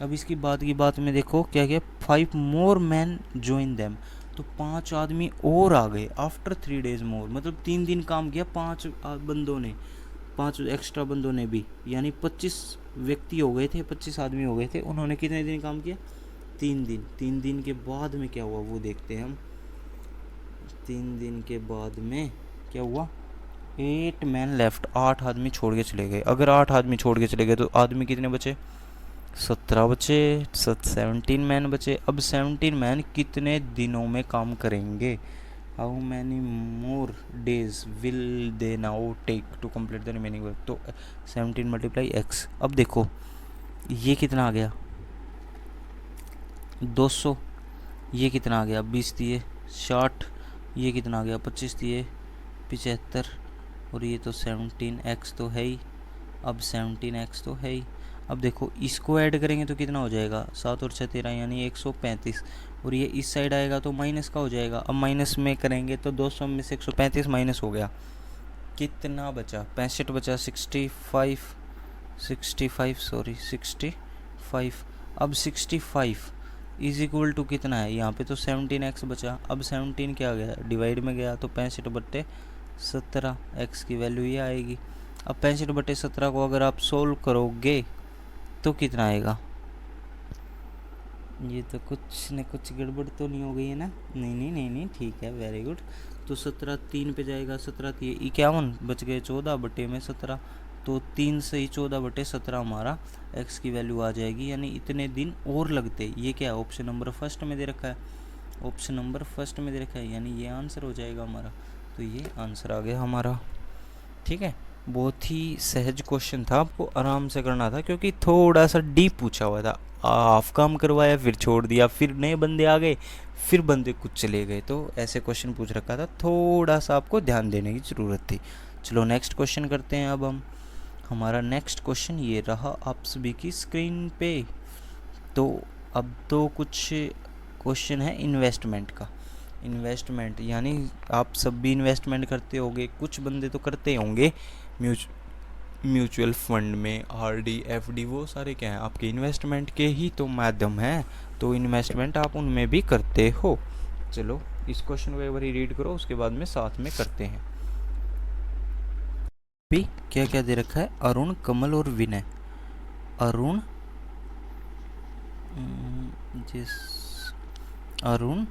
अब इसकी बाद की बात में देखो क्या क्या, 5 more men join them, तो 5 आदमी और आ गए आफ्टर 3 days मोर। मतलब 3 दिन काम किया 5 बंदों ने, 5 एक्स्ट्रा बंदों ने भी, यानी 25 व्यक्ति हो गए थे, 25 आदमी हो गए थे। उन्होंने कितने दिन काम किया, 3 दिन। 3 दिन के बाद में क्या हुआ वो देखते हैं हम। 3 दिन के बाद में क्या हुआ, 8 मैन लेफ्ट, 8 आदमी छोड़ के चले गए। अगर 8 आदमी छोड़ के चले गए तो आदमी कितने बचे, 17 बचे, 17 मैन बचे। अब 17 मैन कितने दिनों में काम करेंगे, how many more days will they now take to complete the remaining work. तो 17 मल्टीप्लाई एक्स। अब देखो ये कितना आ गया, 200। ये कितना आ गया, 20 दिए 60। ये कितना आ गया, 25 दिए 75। और ये तो 17x तो है ही, अब 17x तो है ही। अब देखो इसको ऐड करेंगे तो कितना हो जाएगा, 7 और 6 13, यानी 135। और ये इस साइड आएगा तो माइनस का हो जाएगा। अब माइनस में करेंगे तो 200 में से 135 माइनस हो गया, कितना बचा, 65 बचा, 65 सॉरी 65। अब 65 इज इक्वल टू कितना है, यहाँ पे तो 17x बचा। अब 17 क्या गया, डिवाइड में गया, तो 65/17 x की वैल्यू ये आएगी। अब 65/17 को अगर आप सोल्व करोगे तो कितना आएगा, ये तो कुछ न कुछ गड़बड़ तो नहीं हो गई है ना, नहीं ठीक है, वेरी गुड। तो 17 3 पे जाएगा, 17 51 बच गए, 14/17। तो 3 से ही 14/17 हमारा x की वैल्यू आ जाएगी, यानी इतने दिन और लगते। ये क्या है, ऑप्शन नंबर फर्स्ट में दे रखा है, ऑप्शन नंबर फर्स्ट में दे रखा है, यानी ये आंसर हो जाएगा हमारा। तो ये आंसर आ गया हमारा, ठीक है। बहुत ही सहज क्वेश्चन था, आपको आराम से करना था क्योंकि थोड़ा सा डीप पूछा हुआ था। हाफ काम करवाया फिर छोड़ दिया, फिर नए बंदे आ गए, फिर बंदे कुछ चले गए, तो ऐसे क्वेश्चन पूछ रखा था, थोड़ा सा आपको ध्यान देने की ज़रूरत थी। चलो नेक्स्ट क्वेश्चन करते हैं अब हम। हमारा नेक्स्ट क्वेश्चन ये रहा आप सभी की स्क्रीन पे। तो अब तो कुछ क्वेश्चन है इन्वेस्टमेंट का। इन्वेस्टमेंट यानी आप सब भी इन्वेस्टमेंट करते होंगे, कुछ बंदे तो करते होंगे म्यूचुअल फंड में, आरडी एफडी, वो सारे क्या हैं आपके इन्वेस्टमेंट के ही तो माध्यम हैं। तो इन्वेस्टमेंट आप उनमें भी करते हो। चलो इस क्वेश्चन को एक बार रीड करो, उसके बाद में साथ में करते हैं। भी क्या क्या दे रखा है, अरुण, कमल और विनय। अरुण अरुण,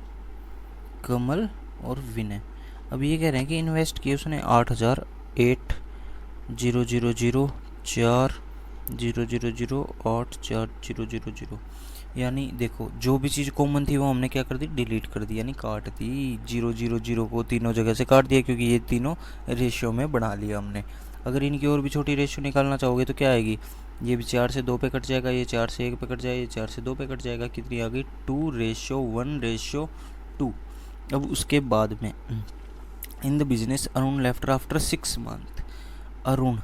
कमल और विनय। अब ये कह रहे हैं कि इन्वेस्ट किए उसने 8,008,000,000,000,8,000,000। यानी देखो जो भी चीज़ कॉमन थी वो हमने क्या कर दी, डिलीट कर दी, यानी काट दी। 0,0,0 को तीनों जगह से काट दिया क्योंकि ये तीनों रेशियो में बना लिया हमने। अगर इनकी और भी छोटी रेशियो निकालना चाहोगे तो क्या आएगी, ये भी 4 से 2 पे कट जाएगा, ये 4 से 1 पे कट जाएगा, ये 4 से 2 पे कट जाएगा, कितनी आ गई 2:1:2। अब उसके बाद में in the business Arun left after 6 month. Arun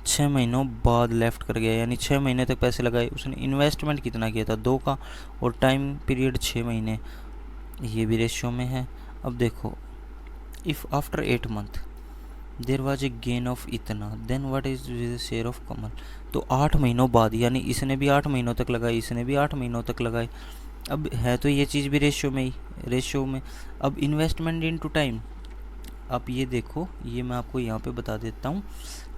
6 महीनों बाद लेफ्ट कर गया, यानी 6 महीने तक पैसे लगाए उसने। इन्वेस्टमेंट कितना किया था, 2 का, और टाइम पीरियड 6 महीने, ये भी रेशियो में है। अब देखो if after 8 month there was a gain of इतना, then what is share of Kamal. तो 8 महीनों बाद, यानी इसने भी 8 महीनों तक लगाई, इसने भी 8 महीनों तक लगाई। अब है तो ये चीज़ भी रेशियो में ही, रेशियो में। अब इन्वेस्टमेंट इनटू टाइम, आप ये देखो, ये मैं आपको यहाँ पे बता देता हूँ।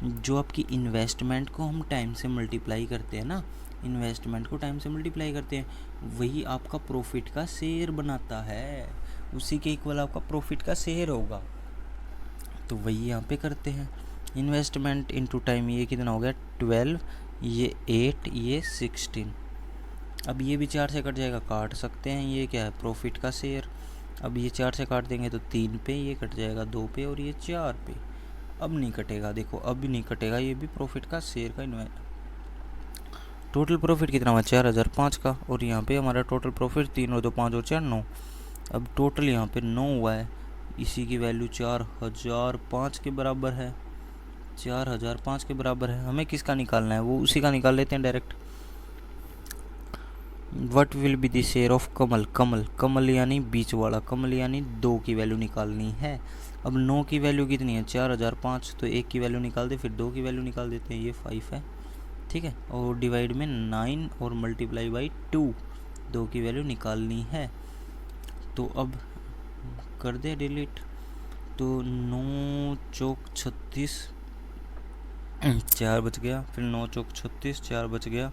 जो आपकी इन्वेस्टमेंट को हम टाइम से मल्टीप्लाई करते हैं ना, इन्वेस्टमेंट को टाइम से मल्टीप्लाई करते हैं, वही आपका प्रॉफिट का शेयर बनाता है, उसी के इक्वल आपका प्रॉफिट का शेयर होगा। तो वही यहाँ पे करते हैं। इन्वेस्टमेंट इनटू टाइम, ये कितना हो गया 12, ये 8, ये 16। अब ये भी 4 से कट जाएगा, काट सकते हैं, ये क्या है प्रॉफिट का शेयर। अब ये 4 से काट देंगे तो 3 पे, ये कट जाएगा 2 पे और ये 4 पे। अब नहीं कटेगा, देखो अब भी नहीं कटेगा, ये भी प्रॉफिट का शेयर का इन्वेस्ट। टोटल प्रॉफिट कितना हुआ 4005 का, और यहाँ पे हमारा टोटल प्रॉफिट 3 और 2 5 और 4 9। अब टोटल यहाँ पे 9 हुआ है, इसी की वैल्यू 4005 के बराबर है, 4005 के बराबर है। हमें किसका निकालना है, वो उसी का निकाल लेते हैं direct. What will be the share of Kamal, Kamal Kamal यानी बीच वाला, कमल यानी 2 की वैल्यू निकालनी है। अब 9 की वैल्यू कितनी है 4005, तो 1 की वैल्यू निकाल दे, फिर 2 की वैल्यू निकाल देते हैं, ये 5 है, ठीक है। और डिवाइड में 9 और मल्टीप्लाई बाई 2, 2 की वैल्यू निकालनी है। तो अब कर दे डिलीट, तो 9 चौक 36, 4 बच गया, फिर 9 चौक 36, 4 बच गया,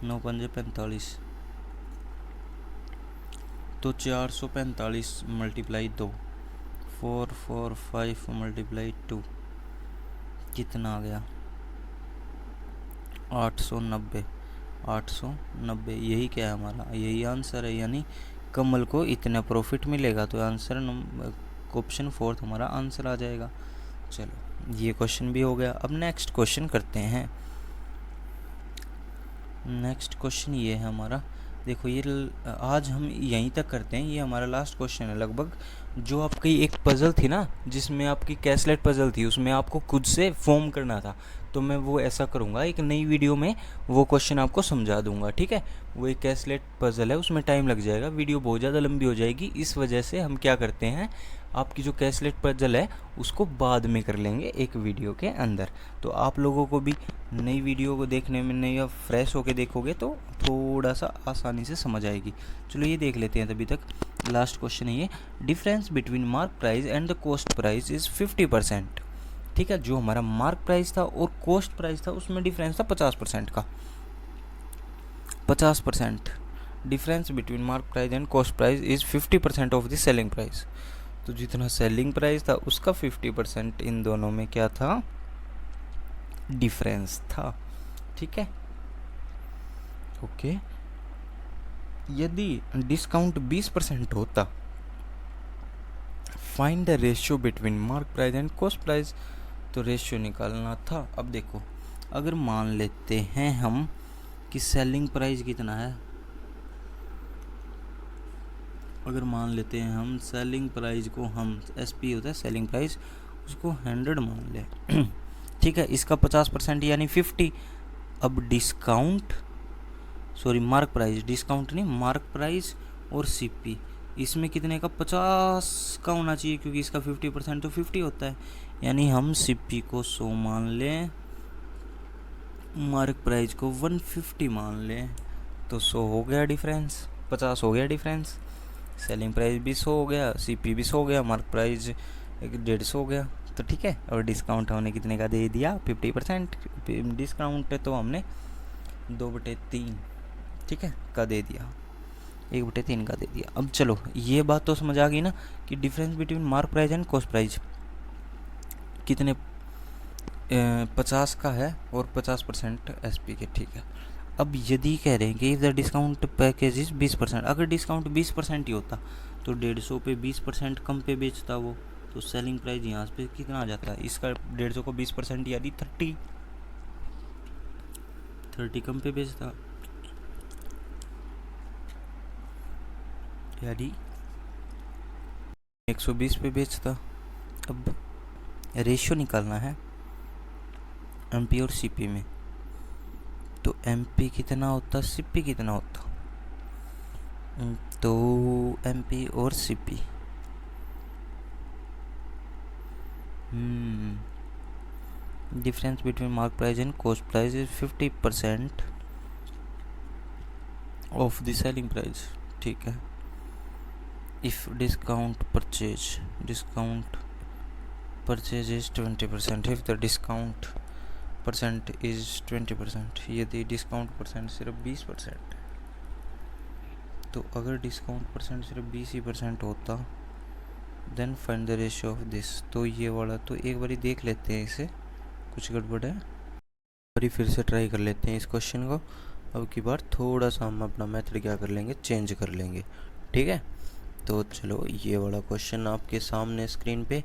9 पंजे 45, तो 445 मल्टीप्लाई 2, 445 मल्टीप्लाई 2 कितना आ गया 890, 890। यही क्या है हमारा, यही आंसर है, यानी कमल को इतना प्रॉफिट मिलेगा, तो आंसर ऑप्शन 4 हमारा आंसर आ जाएगा। चलो ये क्वेश्चन भी हो गया। अब नेक्स्ट क्वेश्चन करते हैं। नेक्स्ट क्वेश्चन ये है हमारा, देखो ये आज हम यहीं तक करते हैं, ये हमारा लास्ट क्वेश्चन है लगभग। जो आपकी एक पज़ल थी ना, जिसमें आपकी कैसलेट पज़ल थी, उसमें आपको खुद से फॉर्म करना था, तो मैं वो ऐसा करूँगा, एक नई वीडियो में वो क्वेश्चन आपको समझा दूंगा, ठीक है। वो एक कैसलेट पज़ल है, उसमें टाइम लग जाएगा, वीडियो बहुत ज़्यादा लंबी हो जाएगी, इस वजह से हम क्या करते हैं, आपकी जो कैसलेट पज़ल है उसको बाद में कर लेंगे एक वीडियो के अंदर। तो आप लोगों को भी नई वीडियो को देखने में, नई फ्रेश होके देखोगे तो थोड़ा सा आसानी से समझ आएगी। चलो ये देख लेते हैं, तभी तक लास्ट क्वेश्चन है ये, difference between mark price and the cost price is 50%, ठीक है। जो हमारा मार्क प्राइस था और कॉस्ट प्राइस था उसमें डिफरेंस था 50% का, 50%। Difference between mark price and cost price is 50% of the selling price. तो जितना सेलिंग प्राइस था उसका 50% इन दोनों में क्या था, डिफरेंस था, ठीक है। ओके, यदि डिस्काउंट 20% होता, find the ratio between mark price and cost price, तो रेशियो निकालना था। अब देखो, अगर मान लेते हैं हम कि सेलिंग प्राइस कितना है, अगर मान लेते हैं हम सेलिंग प्राइस को, हम एसपी होता है सेलिंग प्राइस, उसको 100 मान लें, ठीक है। इसका 50% यानी 50। अब discount, sorry mark price, discount नहीं, मार्क प्राइस और सीपी, इसमें कितने का 50 का होना चाहिए, क्योंकि इसका 50% तो 50 होता है, यानी हम सीपी को 100 मान लें, मार्क प्राइस को 150 मान लें, तो 100 हो गया डिफरेंस, 50 हो गया डिफरेंस। सेलिंग प्राइस भी 100 हो गया, सीपी भी 100 हो गया, मार्क प्राइस 150 हो गया, तो ठीक है। और डिस्काउंट हमने कितने का दे दिया 50%, डिस्काउंट तो हमने 2/3, ठीक है, का दे दिया, 1/3 का दे दिया। अब चलो ये बात तो समझ आ गई ना कि difference between mark price and cost price कितने 50 का है और 50% एसपी के, ठीक है। अब यदि कह रहे हैं कि if the discount package is 20%, अगर डिस्काउंट 20% ही होता तो 150 पे 20% कम पे बेचता वो, तो सेलिंग प्राइस यहाँ पे कितना आ जाता है, इसका 150 को 20% यानी 30 कम पे बेचता, यानी 120 पे बेचता। अब रेशियो निकालना है एमपी और सीपी में, तो एमपी कितना होता, सीपी कितना होता, तो एमपी और CP, difference between mark price and cost price is 50% of the selling price, ठीक है। If discount purchase is 20%, if the discount percent is 20%, यदि डिस्काउंट परसेंट सिर्फ 20%, तो अगर डिस्काउंट परसेंट सिर्फ 20% होता, then find the ratio of this, तो ये वाला तो एक बारी देख लेते हैं, इसे कुछ गड़बड़ है, बारी फिर से ट्राई कर लेते हैं इस क्वेश्चन को। अब की बार थोड़ा सा हम अपना मेथड क्या कर लेंगे, चेंज कर लेंगे। ठीक है, तो चलो ये वाला क्वेश्चन आपके सामने स्क्रीन पे।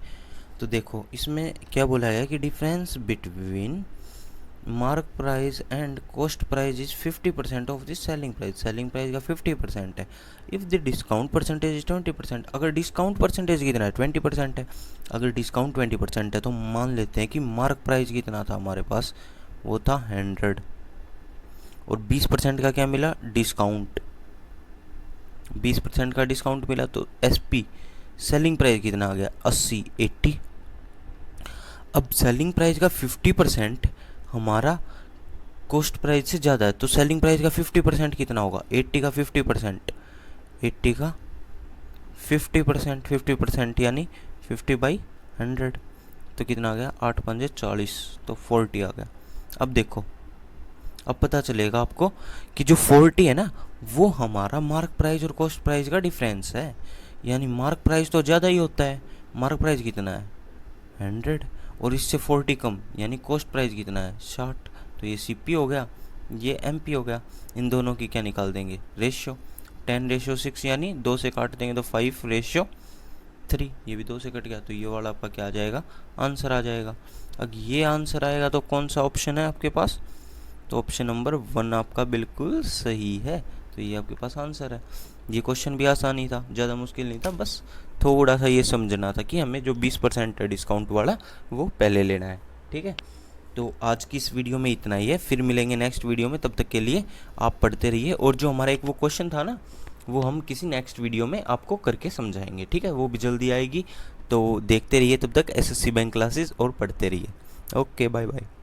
तो देखो इसमें क्या बोला गया कि difference between mark price and cost price is 50% of this selling price. Selling price का 50% है। If the discount percentage is 20%, अगर डिस्काउंट परसेंटेज कितना है, 20% है। अगर डिस्काउंट 20% है तो मान लेते हैं कि मार्क प्राइस कितना था हमारे पास, वो था 100, और 20% का क्या मिला, डिस्काउंट। 20% का डिस्काउंट मिला तो SP सेलिंग प्राइस कितना आ गया, 80, 80। अब सेलिंग प्राइस का 50% हमारा कॉस्ट प्राइस से ज़्यादा है, तो सेलिंग प्राइस का 50% कितना होगा, 80 का 50%, 80 का 50%, 50% यानी 50/100, तो कितना आ गया, 8 पंजे 40, तो 40 आ गया। अब देखो, अब पता चलेगा आपको कि जो 40 है ना, वो हमारा मार्क प्राइस और कॉस्ट प्राइस का डिफरेंस है। यानी मार्क प्राइस तो ज़्यादा ही होता है, मार्क प्राइस कितना है 100, और इससे 40 कम, यानी कॉस्ट प्राइस कितना है 60। तो ये CP हो गया, ये MP हो गया। इन दोनों की क्या निकाल देंगे, रेशियो। 10:6 यानी 2 से काट देंगे तो 5:3, ये भी 2 से कट गया, तो ये वाला आपका क्या आ जाएगा, आंसर आ जाएगा। अब ये आंसर आएगा तो कौन सा ऑप्शन है आपके पास, तो ऑप्शन नंबर 1 आपका बिल्कुल सही है। तो ये आपके पास आंसर है। ये क्वेश्चन भी आसान ही था, ज़्यादा मुश्किल नहीं था, बस थोड़ा सा ये समझना था कि हमें जो 20% है डिस्काउंट वाला वो पहले लेना है। ठीक है, तो आज की इस वीडियो में इतना ही है, फिर मिलेंगे नेक्स्ट वीडियो में। तब तक के लिए आप पढ़ते रहिए, और जो हमारा एक वो क्वेश्चन था ना, वो हम किसी नेक्स्ट वीडियो में आपको करके समझाएंगे। ठीक है, वो भी जल्दी आएगी, तो देखते रहिए। तब तक SSC बैंक क्लासेस और पढ़ते रहिए। Okay, bye bye.